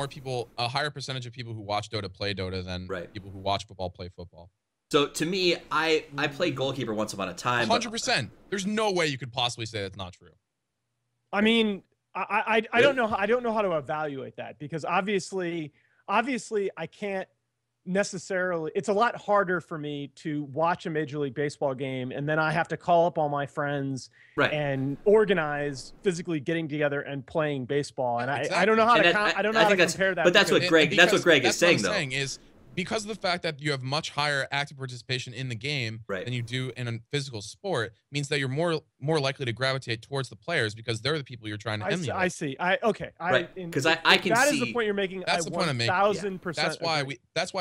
a higher percentage of people who watch Dota play Dota than people who watch football play football. So to me, I played goalkeeper once upon a time. 100%. There's no way you could possibly say that's not true. I mean, I don't know. I don't know how to evaluate that, because obviously I can't necessarily. It's a lot harder for me to watch a Major League Baseball game and then I have to call up all my friends and organize physically getting together and playing baseball. And I don't know how to compare that. But that's what Greg is saying, though. Is because of the fact that you have much higher active participation in the game than you do in a physical sport, means that you're more likely to gravitate towards the players because they're the people you're trying to emulate. I see. Because I can that see. Is the point you're making. That's the point I'm making. 1,000%. That's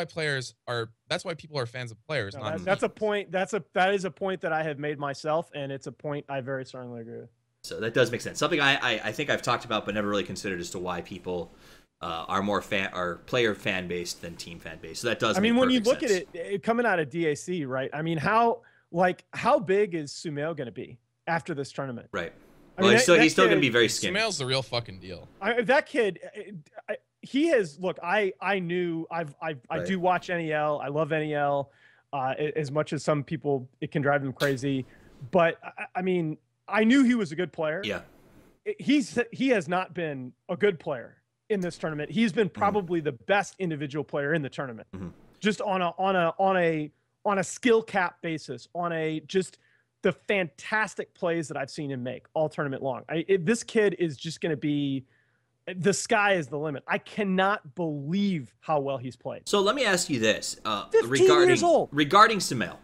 why people are fans of players. No, that's a point. That is a point that I have made myself, and it's a point I very strongly agree with. So that does make sense. Something I think I've talked about but never really considered as to why people are more player fan based than team fan based. So that does. I mean, when you look sense. at it coming out of DAC, right? I mean, how big is Sumail going to be? after this tournament. Right. I Well, mean, he's still going to kid- be very skinny. Sumail's the real fucking deal. That kid, he has. Look, I knew I Right. do watch NEL. I love NEL as much as some people it can drive them crazy. But I mean, I knew he was a good player. Yeah. He has not been a good player in this tournament. He's been probably the best individual player in the tournament, just on a skill cap basis, on a just the fantastic plays that I've seen him make all tournament long. This kid is just going to be, the sky is the limit. I cannot believe how well he's played. So let me ask you this, 15 years old. regarding Sumail.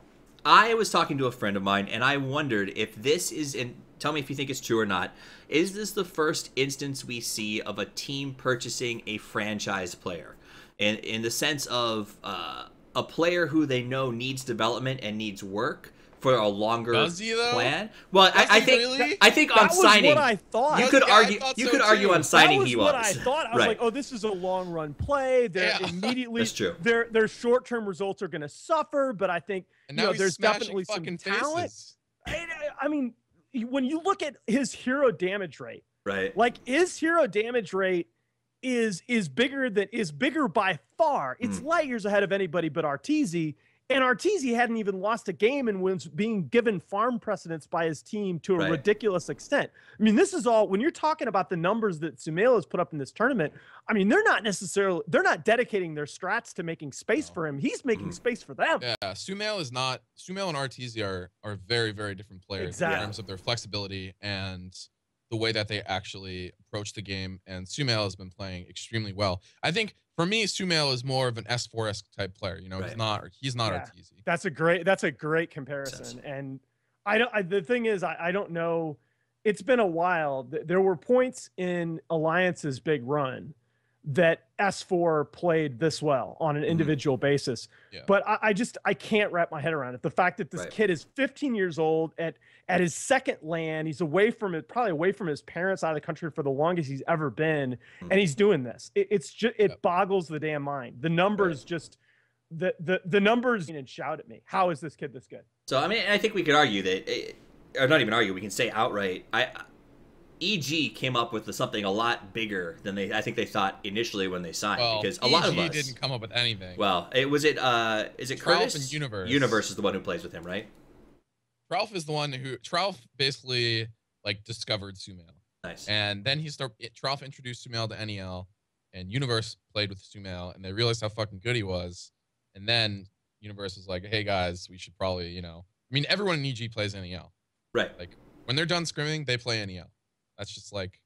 I was talking to a friend of mine, and I wondered if this is, and tell me if you think it's true or not, is this the first instance we see of a team purchasing a franchise player? And in the sense of a player who they know needs development and needs work for a longer Does he, though? plan. Well, Does I he think really? I think on That was signing, what I thought. you Does could he? I argue thought you so could argue too. on signing that was he what was. I thought. I was Right. like, oh, this is a long run play. They're Yeah. immediately That's true. Their short term results are going to suffer, but I think And now he's there's smashing definitely some fucking talent. faces. I mean, when you look at his hero damage rate, Right. like his hero damage rate is bigger by far. It's light years ahead of anybody but Arteezy. And Arteezy hadn't even lost a game and was being given farm precedence by his team to a Right. ridiculous extent. I mean, this is all, when you're talking about the numbers that Sumail has put up in this tournament, I mean, they're not dedicating their strats to making space for him. He's making space for them. Yeah, Sumail and Arteezy are very, very different players Exactly. in terms of their flexibility and the way that they actually approach the game. And Sumail has been playing extremely well. I think for me, Sumail is more of an S4-esque type player. You know, Right. he's not Yeah. Arteezy. That's a great comparison. And the thing is, I don't know. It's been a while. There were points in Alliance's big run that S4 played this well on an individual basis. Yeah. But I can't wrap my head around it. The fact that this Right. kid is 15 years old at his second LAN, he's probably away from his parents out of the country for the longest he's ever been, and he's doing this. It boggles the damn mind. The numbers just the numbers and shout at me. How is this kid this good? So I mean, I think we could argue that, or not even argue. We can say outright. EG came up with something a lot bigger than I think they thought initially when they signed, Well, because a lot of EG us didn't come up with anything. Well, is it Tralf Curtis? and Universe. Universe is the one who plays with him, right? Tralf is the one who basically like discovered Sumail. Nice. And then Tralf introduced Sumail to NEL, and Universe played with Sumail, and they realized how fucking good he was. And then Universe was like, hey guys, we should probably, I mean, everyone in EG plays NEL. Right. Like when they're done scrimming, they play NEL. That's just like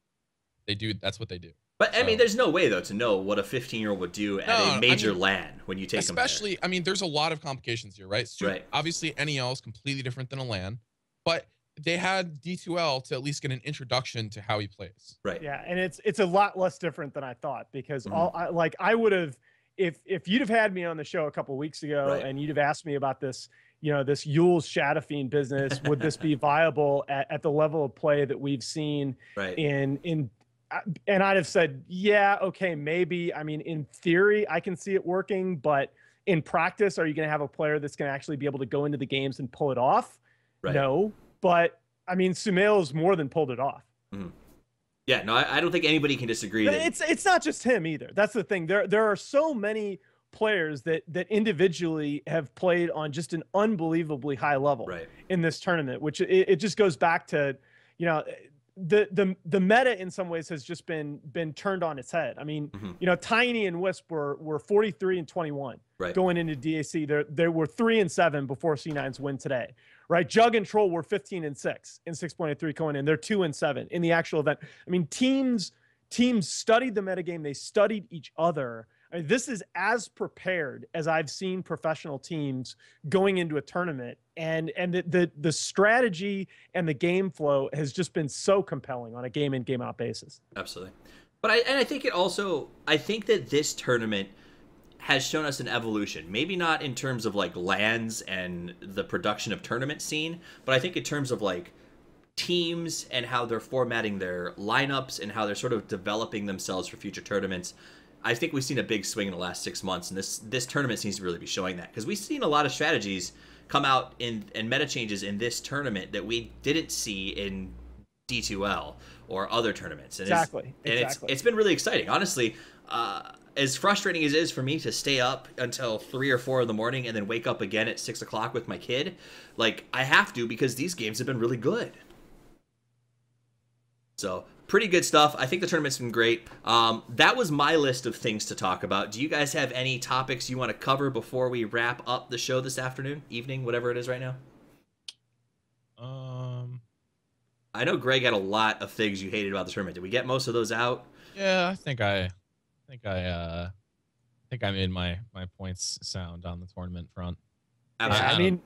that's what they do. But I mean, there's no way though to know what a 15-year-old would do at a major LAN when you take him there. Especially, I mean, there's a lot of complications here, right? Right. Obviously, NEL is completely different than a LAN, but they had D2L to at least get an introduction to how he plays. Right. Yeah, and it's a lot less different than I thought, because I would have, if you'd have had me on the show a couple of weeks ago and you'd have asked me about this, this Yule's Shadowfiend business, would this be viable at the level of play that we've seen in and I'd have said, yeah, okay, maybe. I mean, in theory, I can see it working, but in practice, are you going to have a player that's going to actually be able to go into the games and pull it off? Right. No, but I mean, Sumail's more than pulled it off. Yeah, no, I don't think anybody can disagree. But That it's not just him either. That's the thing. There are so many players that individually have played on just an unbelievably high level in this tournament, which it just goes back to, the meta in some ways has just been turned on its head. I mean, Tiny and Wisp were 43 and 21 going into DAC. They were 3 and 7 before C9's win today, right? Jug and Troll were 15 and 6 in 6.83 going in. They're 2 and 7 in the actual event. I mean, teams studied the metagame. They studied each other. I mean, this is as prepared as I've seen professional teams going into a tournament, and the strategy and the game flow has just been so compelling on a game in, game out basis. Absolutely. But I think I think that this tournament has shown us an evolution. Maybe not in terms of like LANs and the production of tournament scene, but I think in terms of like teams and how they're formatting their lineups and how they're sort of developing themselves for future tournaments. I think we've seen a big swing in the last 6 months, and this tournament seems to really be showing that, because we've seen a lot of strategies come out and meta changes in this tournament that we didn't see in D2L or other tournaments. And Exactly. It's been really exciting, honestly. As frustrating as it is for me to stay up until 3 or 4 in the morning and then wake up again at 6 o'clock with my kid, like, I have to, because these games have been really good. So, pretty good stuff. I think the tournament's been great. That was my list of things to talk about. Do you guys have any topics you want to cover before we wrap up the show this afternoon, evening, whatever it is right now? I know Greg had a lot of things you hated about the tournament. Did we get most of those out? Yeah, I think I made my points sound on the tournament front. Absolutely. I mean,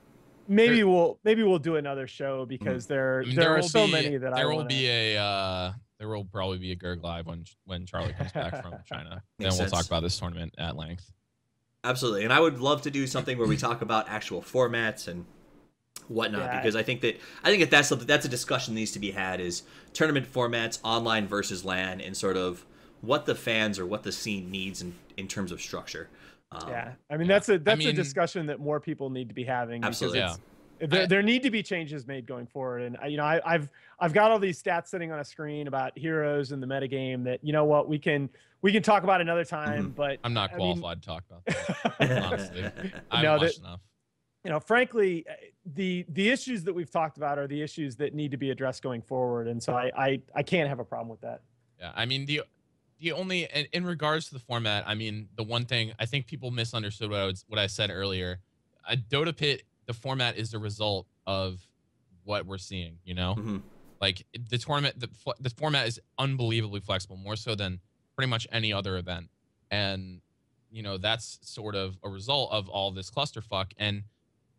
maybe we'll do another show because there are so many that there will probably be a Gerg Live when Charlie comes back from China. Then we'll talk about this tournament at length. Absolutely, and I would love to do something where we talk about actual formats and whatnot, because I think that's a discussion that needs to be had, is tournament formats, online versus LAN, and sort of what the fans or what the scene needs in terms of structure. I mean, that's a discussion that more people need to be having. Absolutely. There need to be changes made going forward. And I've got all these stats sitting on a screen about heroes in the metagame that, you know what, we can talk about another time, but I'm not qualified to talk about that. Honestly, I haven't watched enough. Frankly, the issues that we've talked about are the issues that need to be addressed going forward. And so I can't have a problem with that. Yeah. I mean, the only, in regards to the format, I mean, the one thing I think people misunderstood what I said earlier. A Dota Pit, the format is the result of what we're seeing, like the tournament, the format is unbelievably flexible, more so than pretty much any other event. And, that's sort of a result of all this clusterfuck. And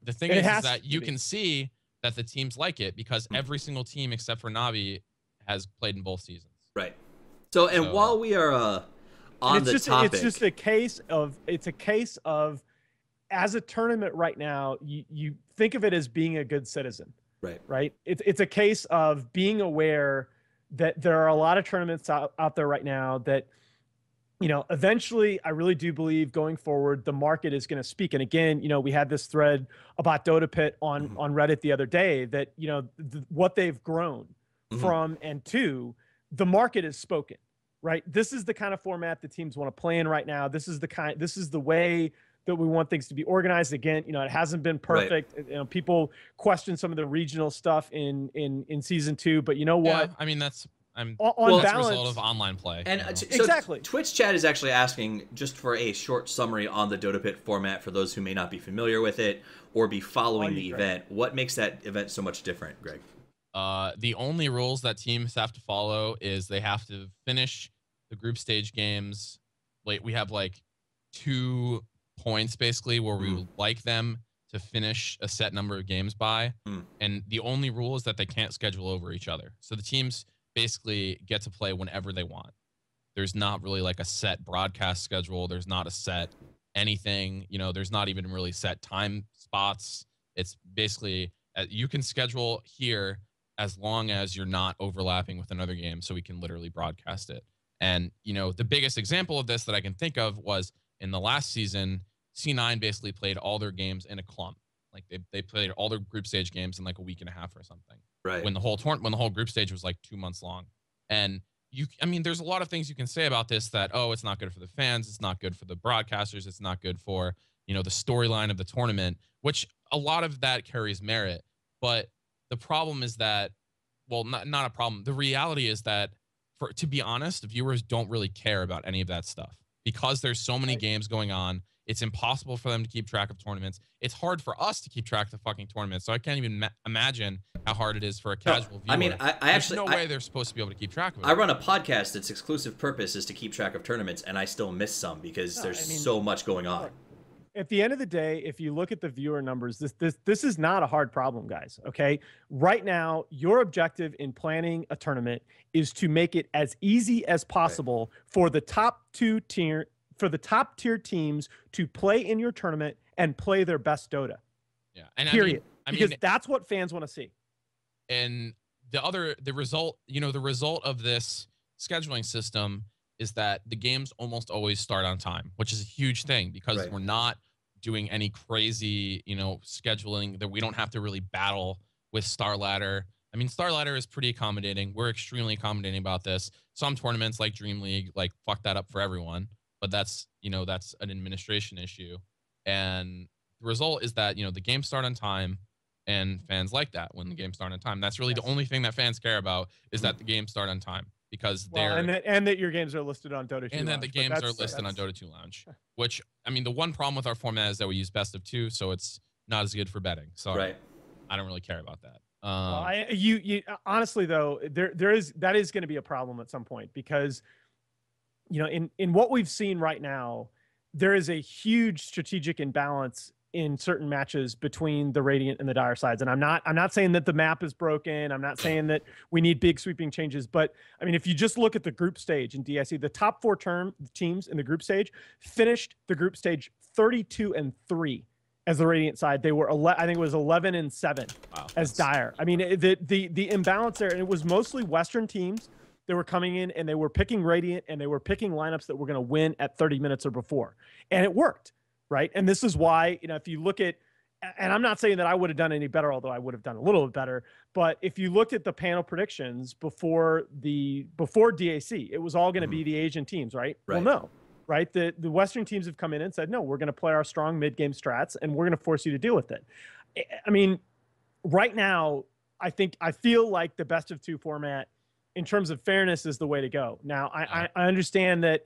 the thing is that you can see that the teams like it because every single team except for Navi has played in both seasons. Right. So while we are on the topic, it's just a case of as a tournament right now, you think of it as being a good citizen. Right. It's a case of being aware that there are a lot of tournaments out there right now that, eventually I really do believe going forward, the market is going to speak. And again, we had this thread about Dota Pit on Reddit the other day that, what they've grown from and to, the market is spoken, right? This is the kind of format the teams want to play in right now. This is the way that we want things to be organized. Again, it hasn't been perfect. Right. People question some of the regional stuff in season 2, but you know what? Yeah, I mean, that's on balance, balance, a result of online play. And so exactly. Twitch chat is actually asking just for a short summary on the Dota Pit format for those who may not be familiar with it or be following the event. What makes that event so much different, Greg? The only rules that teams have to follow is they have to finish the group stage games. We have 2 points basically where we would like them to finish a set number of games by. And the only rule is that they can't schedule over each other. So the teams basically get to play whenever they want. There's not really a set broadcast schedule. There's not a set anything, there's not even really set time spots. It's basically you can schedule here as long as you're not overlapping with another game, so we can literally broadcast it. And, the biggest example of this that I can think of was in the last season, C9 basically played all their games in a clump. They played all their group stage games in a week and a half or something. Right. When the whole group stage was 2 months long. And there's a lot of things you can say about this that, it's not good for the fans. It's not good for the broadcasters. It's not good for, the storyline of the tournament, which a lot of that carries merit. But the problem is that, well, not a problem. The reality is that, to be honest, viewers don't really care about any of that stuff because there's so many games going on. It's impossible for them to keep track of tournaments. It's hard for us to keep track of the fucking tournaments. So I can't even imagine how hard it is for a casual viewer. I mean, there's no way they're supposed to be able to keep track of it. I run a podcast that's exclusive purpose is to keep track of tournaments, and I still miss some because there's so much going on. At the end of the day, if you look at the viewer numbers, this is not a hard problem, guys. Okay, right now, your objective in planning a tournament is to make it as easy as possible for the top tier teams to play in your tournament and play their best Dota. Yeah, and period. Because that's what fans want to see. And the result of this scheduling system is that the games almost always start on time, which is a huge thing because we're not doing any crazy, scheduling that we don't have to really battle with Star Ladder. I mean, Star Ladder is pretty accommodating. We're extremely accommodating about this. Some tournaments like Dream League, like fuck that up for everyone, but that's an administration issue. And the result is that, the games start on time and fans like that when the games start on time. That's really the only thing that fans care about is that the games start on time because and that your games are listed on Dota 2 and that Lounge, the games are listed on Dota 2 Lounge, which, I mean, the one problem with our format is that we use best of 2, so it's not as good for betting. So Right. I don't really care about that. Well, you honestly though, that is going to be a problem at some point because, in what we've seen right now, there is a huge strategic imbalance in certain matches between the Radiant and the Dire sides. And I'm not saying that the map is broken. I'm not saying that we need big sweeping changes, but I mean, if you just look at the group stage in DIC, the top 4 teams in the group stage finished the group stage 32-3. As the Radiant side, they were I think it was 11-7 as Dire. I mean, the imbalance there, and it was mostly Western teams that were coming in and they were picking Radiant and they were picking lineups that were going to win at 30 minutes or before, and it worked, right? And this is why, if you look at, and I'm not saying that I would have done any better, although I would have done a little bit better, but if you looked at the panel predictions before DAC, it was all going to be the Asian teams, right? Well, no. Right, the Western teams have come in and said, no, we're going to play our strong mid-game strats, and we're going to force you to deal with it. I mean, right now, I feel like the best of 2 format, in terms of fairness, is the way to go. Now, I understand that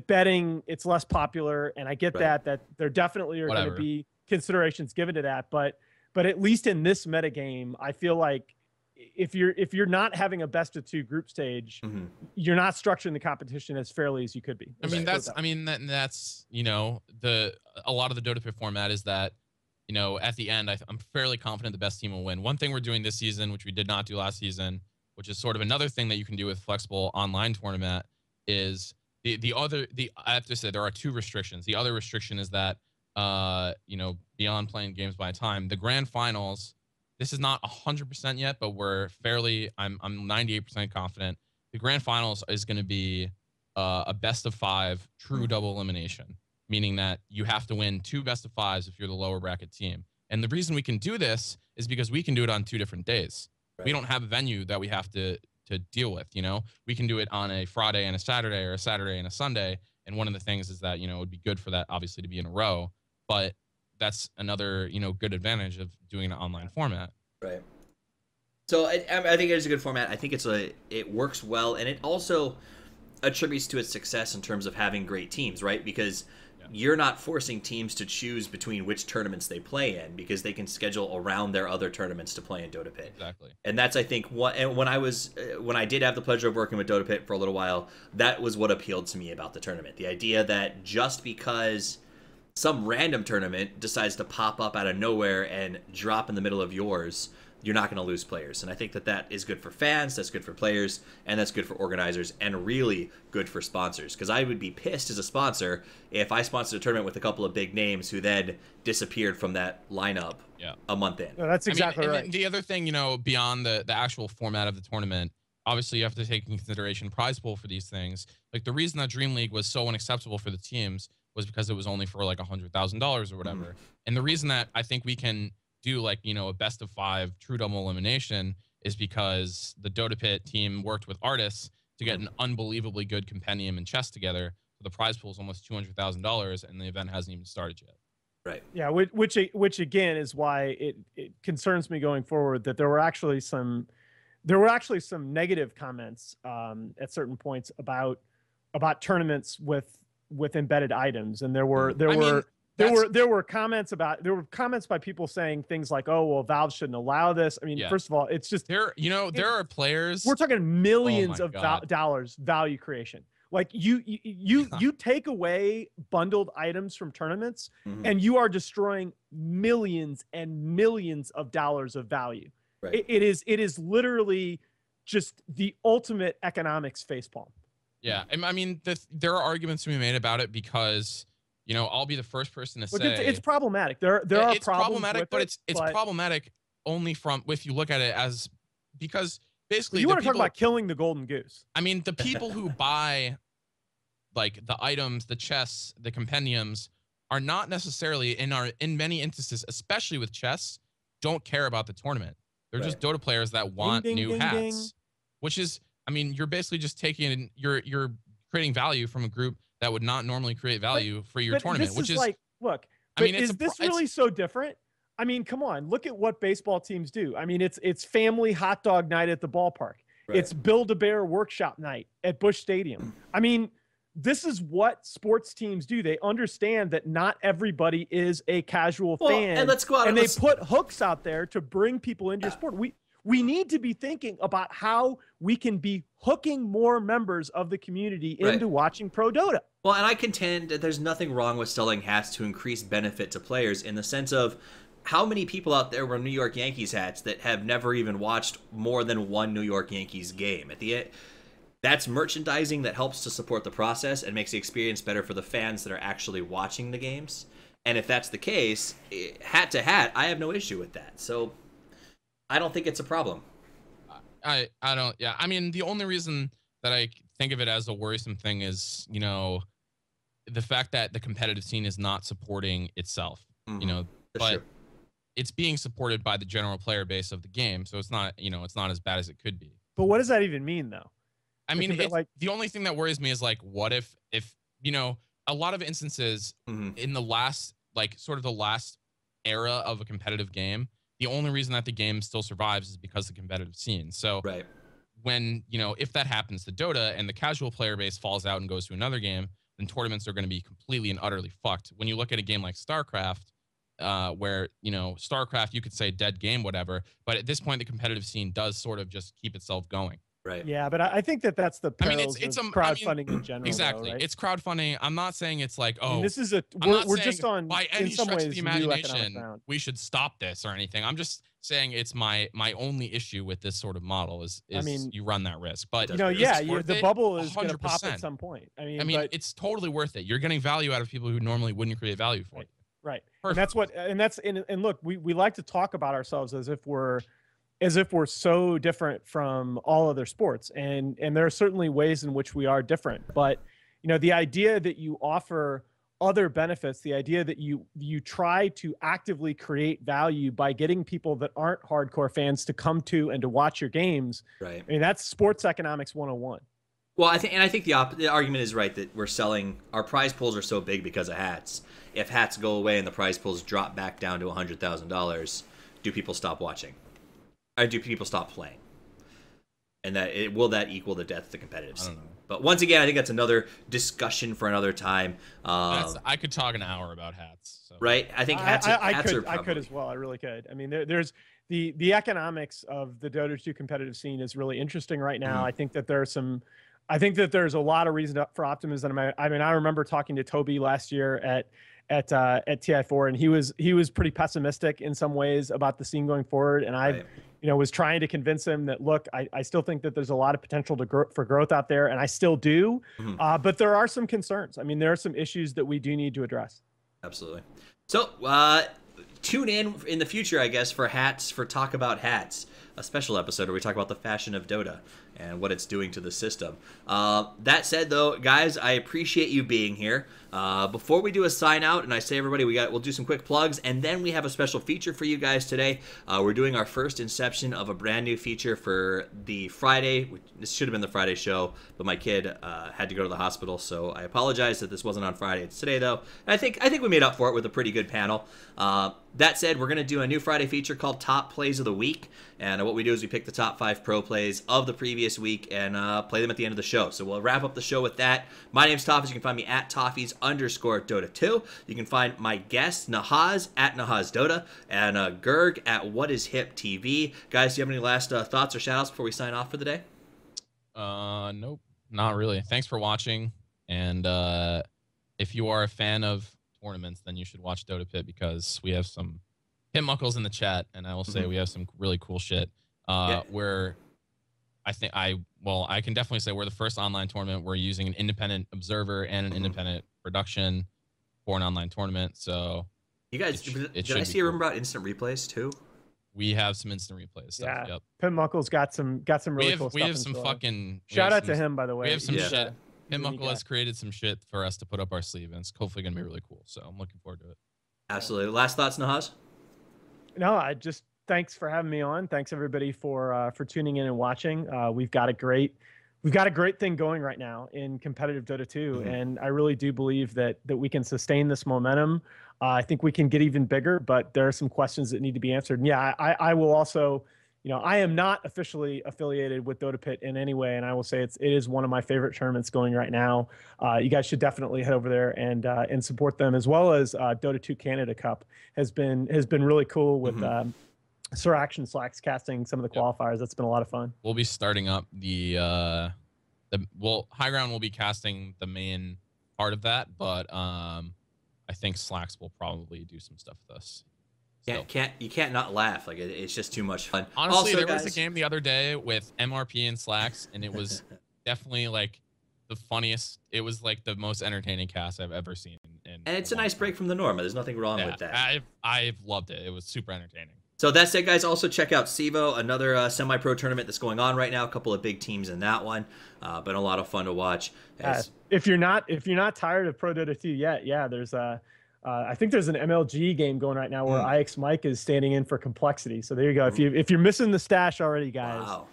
betting, it's less popular, and I get that there definitely are going to be considerations given to that, but at least in this metagame, I feel like if you're not having a best of 2 group stage, you're not structuring the competition as fairly as you could be. That's a lot of the Dota Pit format is that, at the end, I'm fairly confident the best team will win. One thing we're doing this season, which we did not do last season, which is sort of another thing that you can do with flexible online tournament, is I have to say there are 2 restrictions. The other restriction is that, beyond playing games by time, the grand finals. This is not 100% yet, but I'm 98% confident. The grand finals is going to be a best of 5 true double elimination, meaning that you have to win 2 best of 5s if you're the lower bracket team. And the reason we can do this is because we can do it on 2 different days. Right. We don't have a venue that we have to deal with. We can do it on a Friday and a Saturday, or a Saturday and a Sunday. And one of the things is that, it would be good for that obviously to be in a row, but that's another, good advantage of doing an online format. Right. So I think it is a good format. I think it works well, and it also attributes to its success in terms of having great teams, right? Because you're not forcing teams to choose between which tournaments they play in, because they can schedule around their other tournaments to play in Dota Pit. Exactly. And that's, I think, when I did have the pleasure of working with Dota Pit for a little while, that was what appealed to me about the tournament. The idea that just because some random tournament decides to pop up out of nowhere and drop in the middle of yours, you're not going to lose players. And I think that is good for fans, that's good for players, and that's good for organizers, and really good for sponsors. Because I would be pissed as a sponsor if I sponsored a tournament with a couple of big names who then disappeared from that lineup a month in. No, that's exactly right. The other thing, beyond the actual format of the tournament, obviously you have to take into consideration prize pool for these things. Like, the reason that Dream League was so unacceptable for the teams was because it was only for like $100,000 or whatever. And the reason that I think we can do a best of 5 true double elimination is because the Dota Pit team worked with artists to get an unbelievably good compendium and chest together. So the prize pool is almost $200,000, and the event hasn't even started yet. Right. Yeah, which again is why it concerns me going forward that there were actually some negative comments at certain points about tournaments with embedded items, and there were comments by people saying things like, "Oh, well, Valve shouldn't allow this." I mean, first of all, it's just there are players. We're talking millions of dollars value creation. Like you take away bundled items from tournaments, and you are destroying millions and millions of dollars of value. Right. It is literally just the ultimate economics facepalm. Yeah, I mean, there are arguments to be made about it because, I'll be the first person to say it's problematic. There are it's problems problematic, with but it, it's problematic only from if you look at it as because basically you want to talk about killing the golden goose. I mean, the people who buy like the items, the chests, the compendiums are not necessarily in many instances, especially with chess, don't care about the tournament. They're just Dota players that want ding, new ding, hats, ding. which is, I mean, you're basically just taking you're creating value from a group that would not normally create value for your tournament, this which is like, look, I mean, is this really so different? I mean, come on, look at what baseball teams do. I mean, it's family hot dog night at the ballpark. Right. It's Build-A-Bear workshop night at Busch Stadium. I mean, this is what sports teams do. They understand that not everybody is a casual fan. And let's go out and they put hooks out there to bring people into your sport. We need to be thinking about how we can be hooking more members of the community into watching pro Dota. Well, and I contend that there's nothing wrong with selling hats to increase benefit to players in the sense of how many people out there wear New York Yankees hats that have never even watched more than one New York Yankees game. At the end, that's merchandising that helps to support the process and makes the experience better for the fans that are actually watching the games. And if that's the case, hat to hat, I have no issue with that. So I don't think it's a problem. I don't. Yeah. I mean, the only reason that I think of it as a worrisome thing is, you know, the fact that the competitive scene is not supporting itself, you know, but it's being supported by the general player base of the game. So it's not, you know, it's not as bad as it could be. But what does that even mean, though? I mean, like, the only thing that worries me is like, what if, you know, a lot of instances in the last, like sort of the last era of a competitive game, the only reason that the game still survives is because of the competitive scene. So when, you know, if that happens to Dota and the casual player base falls out and goes to another game, then tournaments are going to be completely and utterly fucked. When you look at a game like StarCraft, where, you know, StarCraft, you could say dead game, whatever, but at this point, the competitive scene does sort of just keep itself going. Right. Yeah, but I think that's the perils it's of crowdfunding in general. Exactly. Though, right? It's crowdfunding. I'm not saying it's like, oh, this is we're just on by any in some stretch ways of the new economic imagination ground. we should stop this or anything. I'm just saying it's my only issue with this sort of model is I mean, you run that risk. But you know, the bubble is going to pop at some point. I mean, but, it's totally worth it. You're getting value out of people who normally wouldn't create value for you. Right. Perfect. And look, we like to talk about ourselves as if we're so different from all other sports. And there are certainly ways in which we are different. But, you know, the idea that you offer other benefits, the idea that you try to actively create value by getting people that aren't hardcore fans to come to and to watch your games. Right. I mean, that's sports economics 101. Well, I think the argument is right that we're selling, our prize pools are so big because of hats. If hats go away and the prize pools drop back down to $100,000, do people stop watching? Or do people stop playing? And will that equal the death of the competitive scene? But once again, I think that's another discussion for another time. I could talk an hour about hats. So. Right? I think hats are probably... I could as well. I really could. I mean, there's the economics of the Dota 2 competitive scene is really interesting right now. I think that there's a lot of reason for optimism. I mean, I remember talking to Toby last year at TI4, and he was pretty pessimistic in some ways about the scene going forward. And I, you know, was trying to convince him that, look, I still think that there's a lot of potential for growth out there, and I still do. But there are some concerns. I mean, there are some issues that we do need to address. Absolutely. So tune in the future, I guess, for Talk About Hats, a special episode where we talk about the fashion of Dota and what it's doing to the system. That said, though, guys, I appreciate you being here. Before we do a sign out, and I say everybody, we'll do some quick plugs, and then we have a special feature for you guys today. We're doing our first inception of a brand new feature for the Friday. This should have been the Friday show, but my kid had to go to the hospital, so I apologize that this wasn't on Friday. It's today, though. And I think we made up for it with a pretty good panel. That said, we're going to do a new Friday feature called Top Plays of the Week. And what we do is we pick the top 5 pro plays of the previous week and play them at the end of the show. So we'll wrap up the show with that. My name's Toffees. You can find me at Toffees_Dota2. You can find my guest, Nahaz, at NahazDota, and Gerg at WhatIsHip TV. Guys, do you have any last thoughts or shout-outs before we sign off for the day? Nope, not really. Thanks for watching. And if you are a fan of tournaments, then you should watch Dota Pit because we have some hit muckles in the chat, and I will say we have some really cool shit. Where I can definitely say we're the first online tournament. We're using an independent observer and an independent production for an online tournament. So you guys, did I see a rumor about instant replays too? We have some instant replays stuff. Yeah. Yep. Pim Muckles got some really cool stuff. We have some fucking shout out to him, by the way. We have some shit. Uncle has created some shit for us to put up our sleeve, and it's hopefully gonna be really cool. So I'm looking forward to it. Absolutely. Last thoughts, Nahaz? No, I just thanks for having me on. Thanks everybody for tuning in and watching. We've got a great thing going right now in competitive Dota 2, and I really do believe that we can sustain this momentum. I think we can get even bigger, but there are some questions that need to be answered. And yeah, I will also, I am not officially affiliated with Dota Pit in any way, and I will say it is one of my favorite tournaments going right now. You guys should definitely head over there and support them, as well as Dota 2 Canada Cup has been really cool with Sir Action Slacks casting some of the qualifiers. That's been a lot of fun. We'll be starting up High Ground will be casting the main part of that, but I think Slacks will probably do some stuff with us. Yeah, you can't not laugh. Like it's just too much fun. Honestly, also, there was a game the other day with MRP and Slacks, and it was definitely like the funniest. It was like the most entertaining cast I've ever seen. And it's a nice break from the norm. There's nothing wrong with that. I've loved it. It was super entertaining. So that's it, guys. Also check out SIVO, another semi-pro tournament that's going on right now. A couple of big teams in that one. Been a lot of fun to watch. If you're not tired of Pro Dota 2 yet, there's I think there's an MLG game going right now where IX Mike is standing in for Complexity. So there you go. If you're missing the stash already, guys. Wow.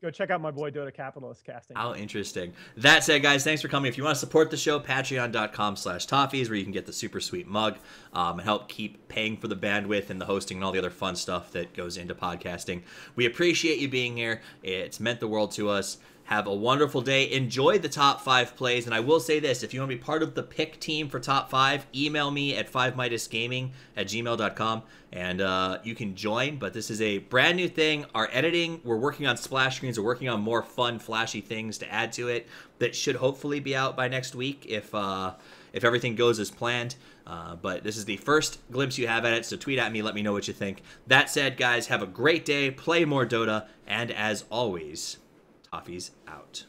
Go check out my boy Dota Capitalist casting. How interesting. That said, guys, thanks for coming. If you want to support the show, patreon.com/Toffees, where you can get the super sweet mug and help keep paying for the bandwidth and the hosting and all the other fun stuff that goes into podcasting. We appreciate you being here. It's meant the world to us. Have a wonderful day. Enjoy the top 5 plays. And I will say this, if you want to be part of the pick team for top 5, email me at 5midasgaming@gmail.com and you can join. But this is a brand new thing. Our editing, we're working on splash screens. We're working on more fun, flashy things to add to it that should hopefully be out by next week if everything goes as planned. But this is the first glimpse you have at it, so tweet at me, let me know what you think. That said, guys, have a great day. Play more Dota. And as always, Toffees out.